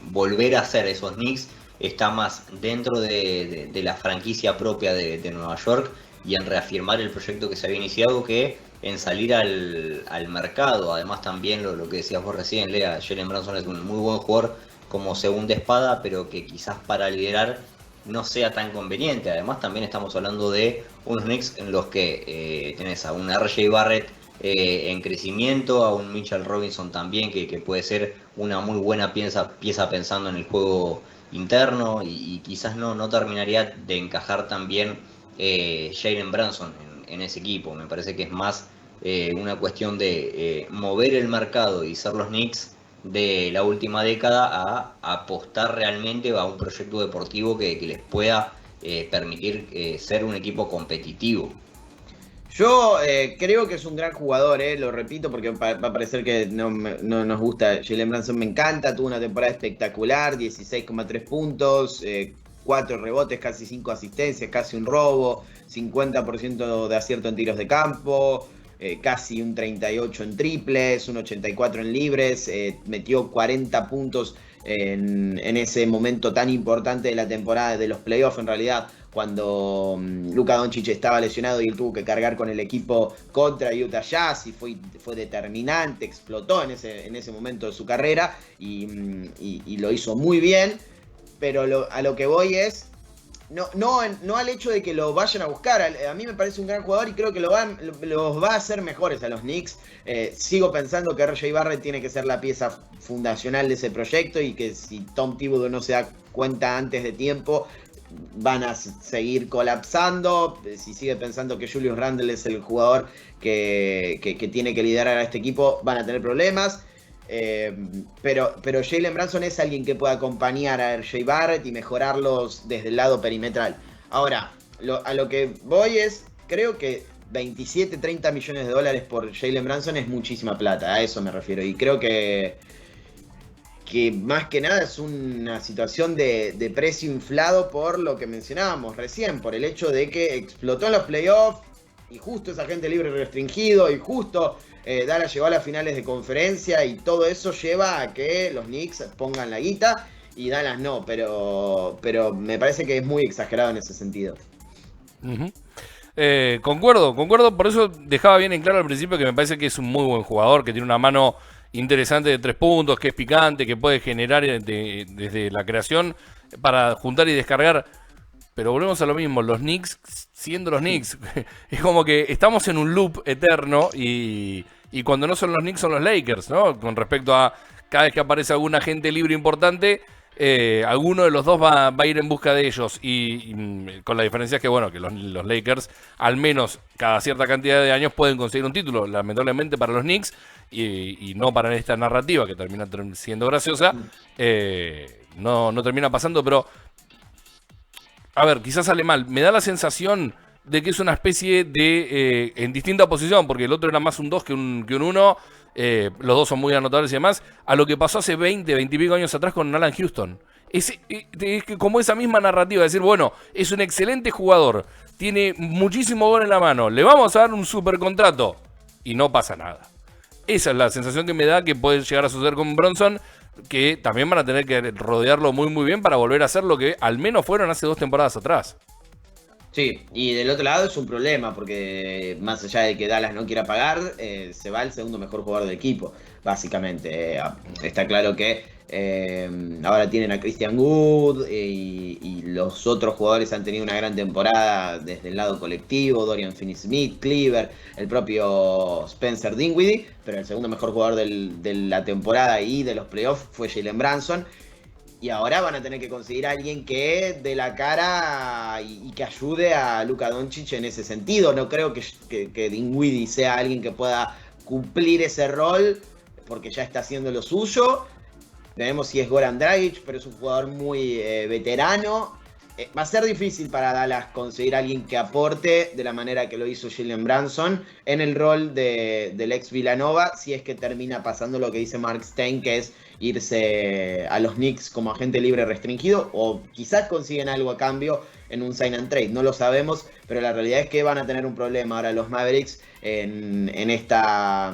volver a hacer esos Knicks está más dentro de la franquicia propia de Nueva York y en reafirmar el proyecto que se había iniciado que en salir al mercado. Además también lo que decías vos recién, Lea, Jalen Brunson es un muy buen jugador como segunda espada, pero que quizás para liderar no sea tan conveniente. Además también estamos hablando de unos Knicks en los que tenés a un RJ Barrett en crecimiento, a un Mitchell Robinson también que puede ser una muy buena pieza pensando en el juego interno, y quizás no terminaría de encajar también Jalen Brunson en ese equipo. Me parece que es más una cuestión de mover el mercado y ser los Knicks de la última década a apostar realmente a un proyecto deportivo que les pueda permitir ser un equipo competitivo. Yo creo que es un gran jugador, lo repito porque va a parecer que no nos gusta. Jalen Brunson me encanta, tuvo una temporada espectacular, 16,3 puntos, 4 rebotes, casi 5 asistencias, casi un robo, 50% de acierto en tiros de campo, casi un 38 en triples, un 84 en libres, metió 40 puntos en ese momento tan importante de la temporada, de los playoffs en realidad, cuando Luka Doncic estaba lesionado y él tuvo que cargar con el equipo contra Utah Jazz, y fue determinante, explotó en ese momento de su carrera y lo hizo muy bien. Pero a lo que voy es, no al hecho de que lo vayan a buscar. A mí me parece un gran jugador y creo que los va a hacer mejores a los Knicks. Sigo pensando que RJ Barrett tiene que ser la pieza fundacional de ese proyecto, y que si Tom Thibodeau no se da cuenta antes de tiempo, van a seguir colapsando. Si sigue pensando que Julius Randle es el jugador que tiene que liderar a este equipo, van a tener problemas. Pero Jalen Brunson es alguien que puede acompañar a RJ Barrett y mejorarlos desde el lado perimetral. Ahora, a lo que voy es, creo que 27, 30 millones de dólares por Jalen Brunson es muchísima plata, a eso me refiero. Y creo que más que nada es una situación de precio inflado por lo que mencionábamos recién, por el hecho de que explotó en los playoffs y justo es agente libre restringido y justo Dallas llegó a las finales de conferencia, y todo eso lleva a que los Knicks pongan la guita y Dallas no, pero me parece que es muy exagerado en ese sentido. Uh-huh. Concuerdo, por eso dejaba bien en claro al principio que me parece que es un muy buen jugador, que tiene una mano interesante de 3 puntos, que es picante, que puede generar desde la creación para juntar y descargar. Pero volvemos a lo mismo, los Knicks siendo los Knicks. Es como que estamos en un loop eterno y cuando no son los Knicks son los Lakers, ¿no? Con respecto a cada vez que aparece algún agente libre importante, alguno de los dos va a ir en busca de ellos. Y con la diferencia es que, bueno, que los Lakers al menos cada cierta cantidad de años pueden conseguir un título. Lamentablemente para los Knicks y no para esta narrativa que termina siendo graciosa, no termina pasando, pero... A ver, quizás sale mal. Me da la sensación de que es una especie de... en distinta posición, porque el otro era más un 2 que un 1. Los dos son muy anotables y demás. A lo que pasó hace 20 y pico años atrás con Alan Houston. Es como esa misma narrativa. De decir, bueno, es un excelente jugador. Tiene muchísimo gol en la mano. Le vamos a dar un super contrato. Y no pasa nada. Esa es la sensación que me da que puede llegar a suceder con Bronson, que también van a tener que rodearlo muy muy bien para volver a hacer lo que al menos fueron hace 2 temporadas atrás. Sí, y del otro lado es un problema, porque más allá de que Dallas no quiera pagar, se va el segundo mejor jugador del equipo, básicamente. Está claro que ahora tienen a Christian Wood y los otros jugadores han tenido una gran temporada desde el lado colectivo, Dorian Finney-Smith, Cleaver, el propio Spencer Dinwiddie, pero el segundo mejor jugador de la temporada y de los playoffs fue Jalen Brunson. Y ahora van a tener que conseguir a alguien que dé la cara y que ayude a Luka Doncic en ese sentido. No creo que Dinwiddie sea alguien que pueda cumplir ese rol, porque ya está haciendo lo suyo. Veremos si es Goran Dragic, pero es un jugador muy veterano. Va a ser difícil para Dallas conseguir a alguien que aporte de la manera que lo hizo Jalen Brunson en el rol del ex Villanova, si es que termina pasando lo que dice Mark Stein, que es irse a los Knicks como agente libre restringido, o quizás consiguen algo a cambio en un sign and trade, no lo sabemos, pero la realidad es que van a tener un problema ahora los Mavericks en esta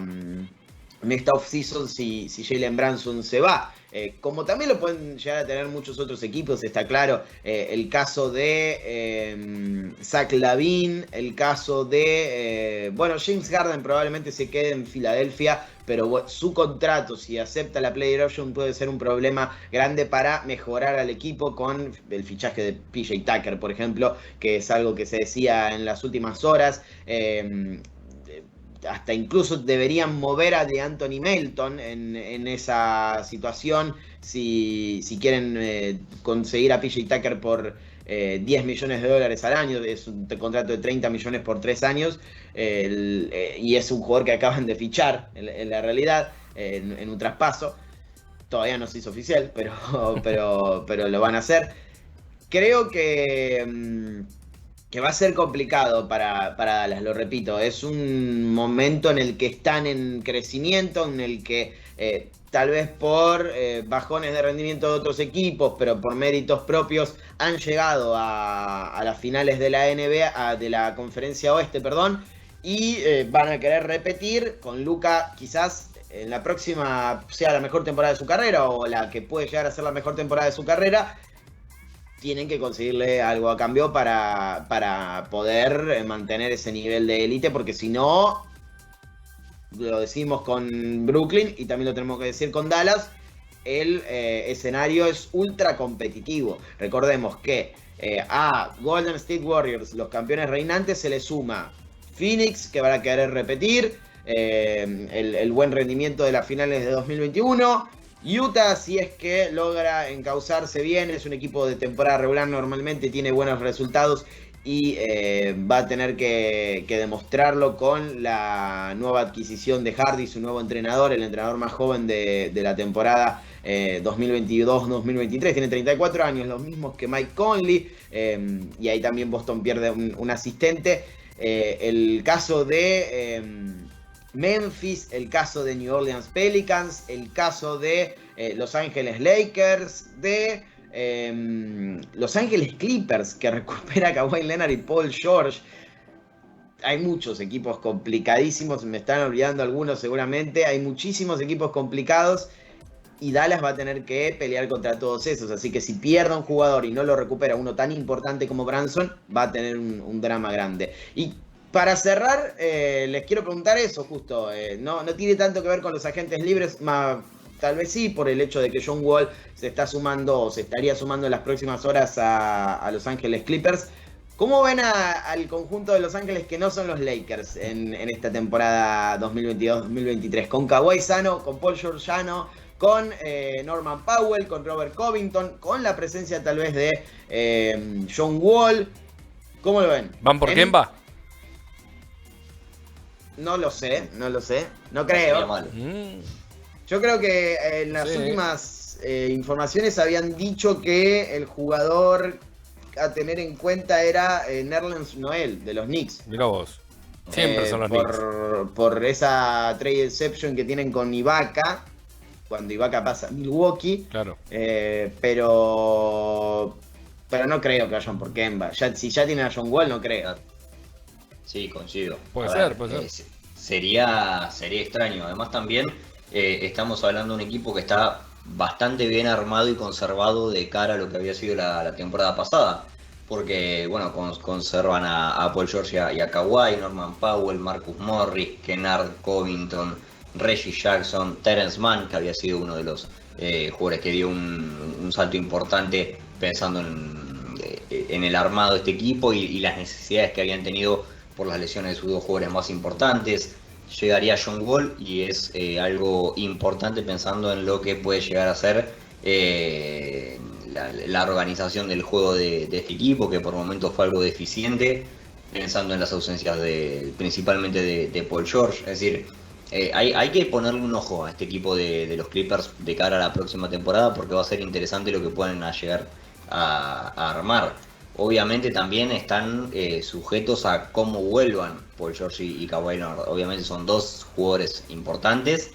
offseason si Jalen Brunson se va. Como también lo pueden llegar a tener muchos otros equipos, está claro, el caso de Zach LaVine, el caso de, James Harden probablemente se quede en Filadelfia, pero su contrato, si acepta la player option, puede ser un problema grande para mejorar al equipo con el fichaje de PJ Tucker, por ejemplo, que es algo que se decía en las últimas horas. Hasta incluso deberían mover a DeAnthony Melton en esa situación si quieren conseguir a PJ Tucker por $10 millones al año. Es un contrato de 30 millones por 3 años y es un jugador que acaban de fichar en la realidad en un traspaso. Todavía no se hizo oficial, pero lo van a hacer. Creo que va a ser complicado para Dallas, lo repito. Es un momento en el que están en crecimiento, en el que tal vez por bajones de rendimiento de otros equipos, pero por méritos propios, han llegado a las finales de la NBA, de la Conferencia Oeste, y van a querer repetir con Luka. Quizás en la próxima sea la mejor temporada de su carrera, o la que puede llegar a ser la mejor temporada de su carrera. Tienen que conseguirle algo a cambio para poder mantener ese nivel de élite, porque si no, lo decimos con Brooklyn y también lo tenemos que decir con Dallas, el escenario es ultra competitivo. Recordemos que a Golden State Warriors, los campeones reinantes, se le suma Phoenix, que van a querer repetir el buen rendimiento de las finales de 2021. Utah, si es que logra encauzarse bien, es un equipo de temporada regular, normalmente tiene buenos resultados y va a tener que demostrarlo con la nueva adquisición de Hardy, su nuevo entrenador, el entrenador más joven de la temporada 2022-2023. Tiene 34 años, los mismos que Mike Conley, y ahí también Boston pierde un asistente. El caso de Memphis, el caso de New Orleans Pelicans, el caso de Los Ángeles Lakers, de Los Ángeles Clippers, que recupera a Kawhi Leonard y Paul George. Hay muchos equipos complicadísimos, me están olvidando algunos seguramente, hay muchísimos equipos complicados y Dallas va a tener que pelear contra todos esos, así que si pierde un jugador y no lo recupera uno tan importante como Brunson, va a tener un drama grande. Y Para cerrar, les quiero preguntar eso justo. No tiene tanto que ver con los agentes libres, tal vez sí, por el hecho de que John Wall se está sumando o se estaría sumando en las próximas horas a Los Ángeles Clippers. ¿Cómo ven al conjunto de Los Ángeles que no son los Lakers en esta temporada 2022-2023? Con Kawhi sano, con Paul Georgiano, con Norman Powell, con Robert Covington, con la presencia tal vez de John Wall. ¿Cómo lo ven? ¿Van por Kemba? No lo sé. No creo. Yo creo que en las últimas informaciones habían dicho que el jugador a tener en cuenta era Nerlens Noel, de los Knicks. Mirá vos. Siempre son los Knicks. Por esa trade exception que tienen con Ibaka, cuando Ibaka pasa a Milwaukee. Claro. Pero no creo que vayan por Kemba. Si ya tienen a John Wall, no creo. Sí, coincido. Puede ser. Sería extraño. Además también estamos hablando de un equipo que está bastante bien armado y conservado de cara a lo que había sido la temporada pasada. Porque, bueno, conservan a Paul George y a Kawhi, Norman Powell, Marcus Morris, Kennard Covington, Reggie Jackson, Terence Mann, que había sido uno de los jugadores que dio un salto importante pensando en el armado de este equipo y las necesidades que habían tenido por las lesiones de sus dos jugadores más importantes. Llegaría John Wall y es algo importante pensando en lo que puede llegar a ser la organización del juego de este equipo, que por momentos fue algo deficiente, pensando en las ausencias principalmente de Paul George. Es decir, hay que ponerle un ojo a este equipo de los Clippers de cara a la próxima temporada, porque va a ser interesante lo que pueden llegar a armar. Obviamente también están sujetos a cómo vuelvan Paul George y Kawhi Leonard. Obviamente son dos jugadores importantes,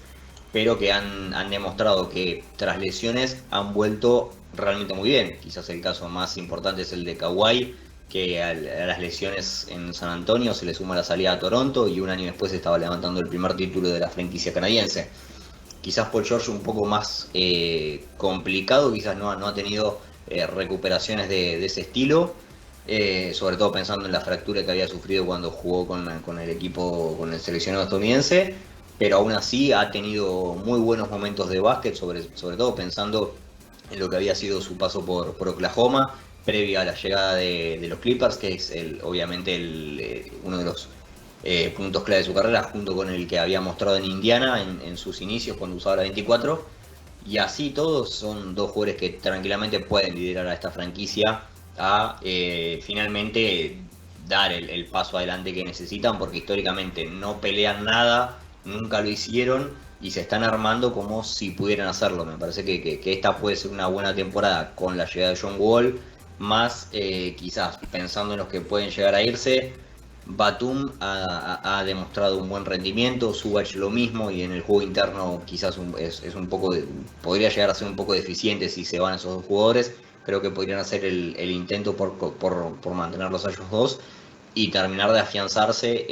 pero que han demostrado que tras lesiones han vuelto realmente muy bien. Quizás el caso más importante es el de Kawhi, que a las lesiones en San Antonio se le suma la salida a Toronto y un año después estaba levantando el primer título de la franquicia canadiense. Quizás Paul George un poco más complicado, quizás no ha tenido recuperaciones de ese estilo, sobre todo pensando en la fractura que había sufrido cuando jugó con el equipo, con el seleccionado estadounidense, pero aún así ha tenido muy buenos momentos de básquet, sobre todo pensando en lo que había sido su paso por Oklahoma, previa a la llegada de los Clippers, que es obviamente uno de los puntos clave de su carrera, junto con el que había mostrado en Indiana en sus inicios cuando usaba la 24. Y así todos son dos jugadores que tranquilamente pueden liderar a esta franquicia a finalmente dar el paso adelante que necesitan, porque históricamente no pelean nada, nunca lo hicieron y se están armando como si pudieran hacerlo. Me parece que esta puede ser una buena temporada con la llegada de John Wall, más quizás pensando en los que pueden llegar a irse. Batum ha demostrado un buen rendimiento, Zubac lo mismo, y en el juego interno quizás es un poco podría llegar a ser un poco deficiente si se van esos dos jugadores. Creo que podrían hacer el intento por mantenerlos a ellos dos y terminar de afianzarse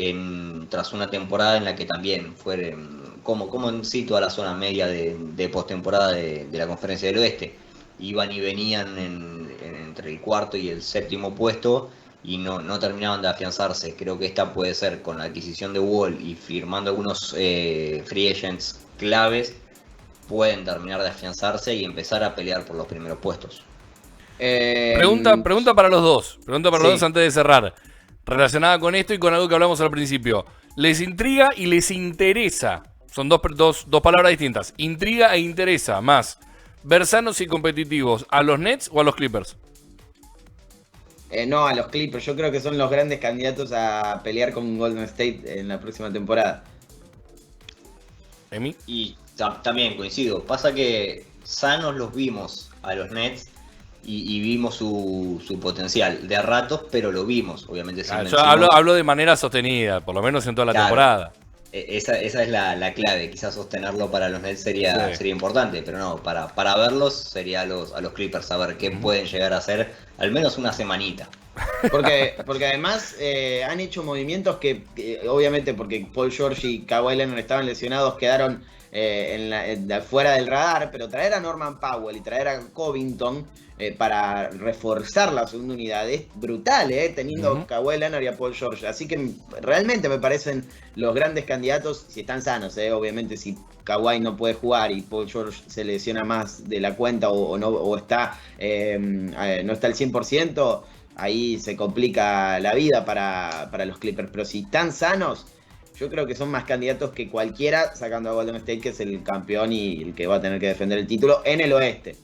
tras una temporada en la que también fue como en sí toda la zona media de postemporada de la Conferencia del Oeste. Iban y venían entre el cuarto y el séptimo puesto y no terminaban de afianzarse. Creo que esta puede ser, con la adquisición de Wall y firmando algunos free agents claves, pueden terminar de afianzarse y empezar a pelear por los primeros puestos. Pregunta para los dos. Pregunta para los Sí. dos antes de cerrar. Relacionada con esto y con algo que hablamos al principio. ¿Les intriga y les interesa? Son dos palabras distintas. Intriga e interesa más ver sanos y competitivos a los Nets o a los Clippers. No, a los Clippers. Yo creo que son los grandes candidatos a pelear con Golden State en la próxima temporada. ¿Emi? Y también coincido. Pasa que sanos los vimos a los Nets y vimos su potencial de ratos, pero lo vimos, obviamente. Yo hablo de manera sostenida, por lo menos en toda la temporada. Esa es la clave. Quizás sostenerlo para los Nets sería importante, pero no, para verlos sería a los Clippers, a ver qué pueden llegar a hacer al menos una semanita. Porque además han hecho movimientos que obviamente, porque Paul George y Kawhi Leonard estaban lesionados, quedaron fuera del radar, pero traer a Norman Powell y traer a Covington para reforzar la segunda unidad. Es brutal, teniendo Kawhi Leonard y a Paul George. Así que realmente me parecen los grandes candidatos, si están sanos, obviamente si Kawhi no puede jugar y Paul George se lesiona más de la cuenta o no está no está al 100%, ahí se complica la vida para los Clippers. Pero si están sanos, yo creo que son más candidatos que cualquiera, sacando a Golden State, que es el campeón y el que va a tener que defender el título en el oeste.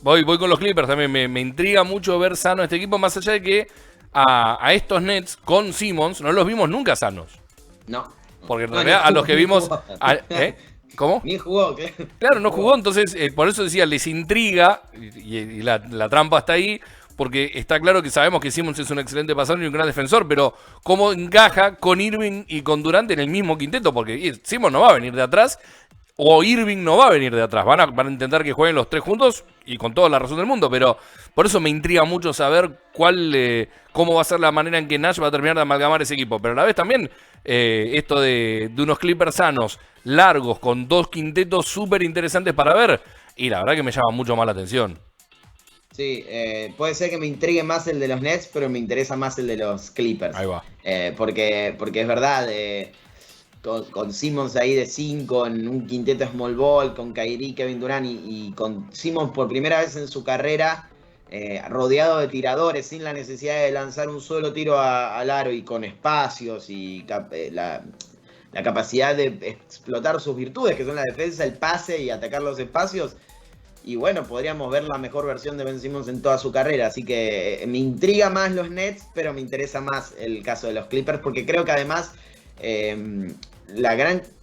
Voy con los Clippers también. Me intriga mucho ver sano este equipo, más allá de que a estos Nets con Simmons no los vimos nunca sanos. No. Porque en realidad a los que vimos... ¿Cómo? Ni jugó, claro. Claro, no jugó, entonces por eso decía, les intriga, y la trampa está ahí, porque está claro que sabemos que Simmons es un excelente pasador y un gran defensor, pero ¿cómo encaja con Irving y con Durant en el mismo quinteto? Porque Simmons no va a venir de atrás, o Irving no va a venir de atrás. Van a intentar que jueguen los tres juntos y con toda la razón del mundo, pero por eso me intriga mucho saber cómo va a ser la manera en que Nash va a terminar de amalgamar ese equipo. Pero a la vez también esto de unos Clippers sanos, largos, con dos quintetos súper interesantes para ver, y la verdad que me llama mucho más la atención. Sí, puede ser que me intrigue más el de los Nets, pero me interesa más el de los Clippers. Ahí va. Porque es verdad, con Simmons ahí de 5 en un quinteto small ball, con Kyrie, Kevin Durant y con Simmons por primera vez en su carrera, rodeado de tiradores, sin la necesidad de lanzar un solo tiro al aro y con espacios y la capacidad de explotar sus virtudes, que son la defensa, el pase y atacar los espacios. Y bueno, podríamos ver la mejor versión de Ben Simmons en toda su carrera. Así que me intriga más los Nets, pero me interesa más el caso de los Clippers, porque creo que además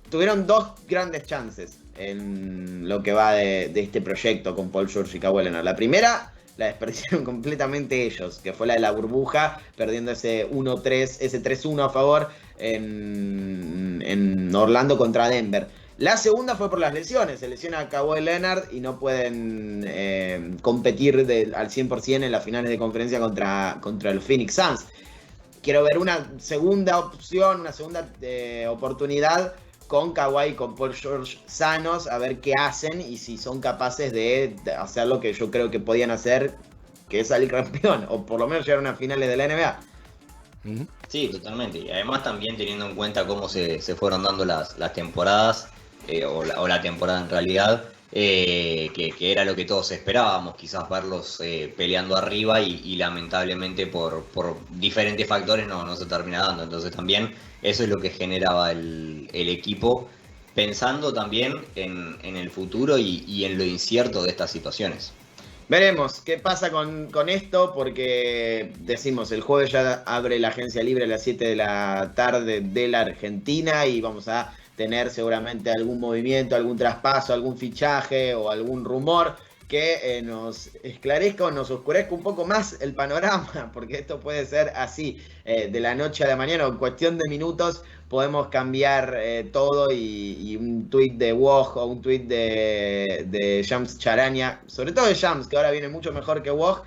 tuvieron dos grandes chances en lo que va de este proyecto con Paul George y Kawhi Leonard. La primera la desperdiciaron completamente ellos, que fue la de la burbuja, perdiendo ese 1-3, ese 3-1 a favor en Orlando contra Denver. La segunda fue por las lesiones. Se lesiona Kawhi Leonard y no pueden competir al 100% en las finales de conferencia contra los Phoenix Suns. Quiero ver una segunda opción, una segunda oportunidad con Kawhi y con Paul George sanos, a ver qué hacen y si son capaces de hacer lo que yo creo que podían hacer, que es salir campeón, o por lo menos llegar a unas finales de la NBA. Sí, totalmente. Y además también teniendo en cuenta cómo se fueron dando las temporadas, o la temporada en realidad, que era lo que todos esperábamos, quizás verlos peleando arriba y lamentablemente por diferentes factores no se termina dando. Entonces también eso es lo que generaba el equipo, pensando también en el futuro y en lo incierto de estas situaciones. Veremos qué pasa con esto, porque decimos, el jueves ya abre la agencia libre a las 7 de la tarde de la Argentina y vamos a tener seguramente algún movimiento, algún traspaso, algún fichaje o algún rumor que nos esclarezca o nos oscurezca un poco más el panorama, porque esto puede ser así, de la noche a la mañana, o en cuestión de minutos podemos cambiar todo y un tuit de Woj o un tuit de Shams Charania, sobre todo de Shams, que ahora viene mucho mejor que Woj,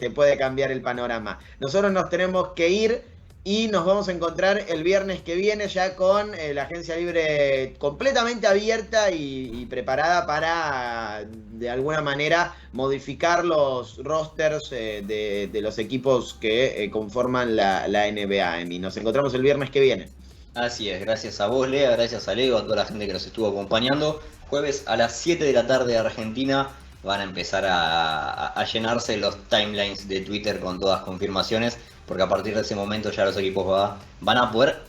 te puede cambiar el panorama. Nosotros nos tenemos que ir y nos vamos a encontrar el viernes que viene ya con la agencia libre completamente abierta y preparada para, de alguna manera, modificar los rosters de los equipos que conforman la NBA. Y nos encontramos el viernes que viene. Así es, gracias a vos, Lea, gracias a Leo, a toda la gente que nos estuvo acompañando. Jueves a las 7 de la tarde de Argentina van a empezar a llenarse los timelines de Twitter con todas confirmaciones, porque a partir de ese momento ya los equipos van a poder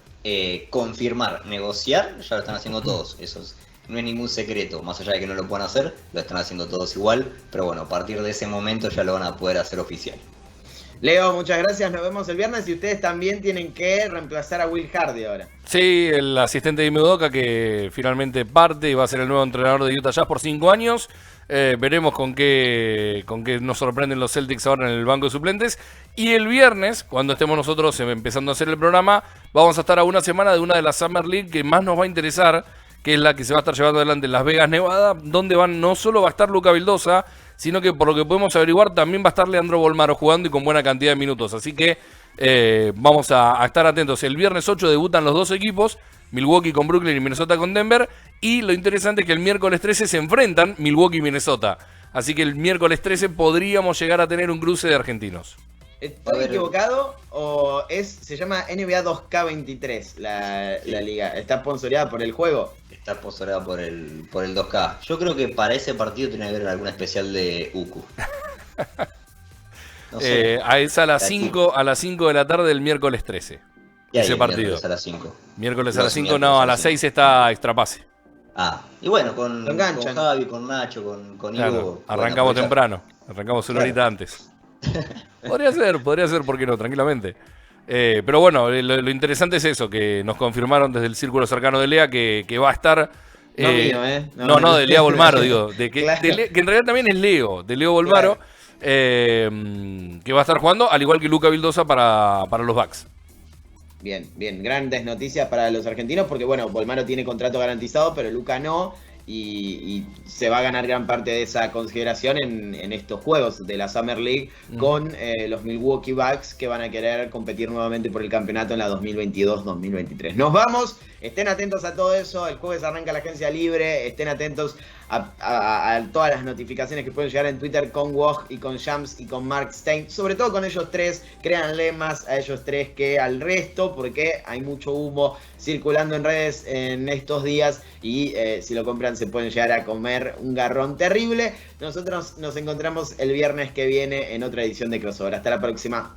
confirmar, negociar, ya lo están haciendo todos, no es ningún secreto, más allá de que no lo puedan hacer, lo están haciendo todos igual, pero bueno, a partir de ese momento ya lo van a poder hacer oficial. Leo, muchas gracias, nos vemos el viernes y ustedes también tienen que reemplazar a Will Hardy ahora. Sí, el asistente de Ime Udoka que finalmente parte y va a ser el nuevo entrenador de Utah Jazz por 5 años. Veremos con qué nos sorprenden los Celtics ahora en el banco de suplentes. Y el viernes, cuando estemos nosotros empezando a hacer el programa, vamos a estar a una semana de una de las Summer League que más nos va a interesar, que es la que se va a estar llevando adelante en Las Vegas, Nevada, donde no solo va a estar Luka Vildosa, sino que por lo que podemos averiguar también va a estar Leandro Bolmaro jugando y con buena cantidad de minutos. Así que vamos a estar atentos. El viernes 8 debutan los dos equipos, Milwaukee con Brooklyn y Minnesota con Denver. Y lo interesante es que el miércoles 13 se enfrentan Milwaukee y Minnesota. Así que el miércoles 13 podríamos llegar a tener un cruce de argentinos. ¿Estoy equivocado o se llama NBA 2K23 la liga? ¿Está sponsoreada por el juego? Está sponsoreada por el 2K. Yo creo que para ese partido tiene que haber alguna especial de UCU. No sé. Es a las 5 de la tarde del miércoles 13. Ese partido. Miércoles a las 5. Miércoles a las 5, no, a las 6 está Extrapase. Y bueno, con Javi, con Nacho, con claro, Ivo. arrancamos temprano, arrancamos una horita antes. Podría ser, ¿por qué no? Tranquilamente. Pero bueno, lo interesante es eso, que nos confirmaron desde el círculo cercano de Lea que va a estar... No, de Lea Bolmaro, digo. Claro. Que en realidad también es Leo, de Leo Bolmaro, que va a estar jugando, al igual que Luca Vildosa para los Bucks. Bien, grandes noticias para los argentinos, porque bueno, Bolmaro tiene contrato garantizado, pero Luca no, y se va a ganar gran parte de esa consideración en estos juegos de la Summer League con los Milwaukee Bucks, que van a querer competir nuevamente por el campeonato en la 2022-2023. Nos vamos, estén atentos a todo eso, el jueves arranca la agencia libre, estén atentos a todas las notificaciones que pueden llegar en Twitter con Woj y con Shams y con Mark Stein, sobre todo con ellos tres. Créanle más a ellos tres que al resto, porque hay mucho humo circulando en redes en estos días y si lo compran se pueden llegar a comer un garrón terrible. Nosotros nos encontramos el viernes que viene en otra edición de Crossover. Hasta la próxima.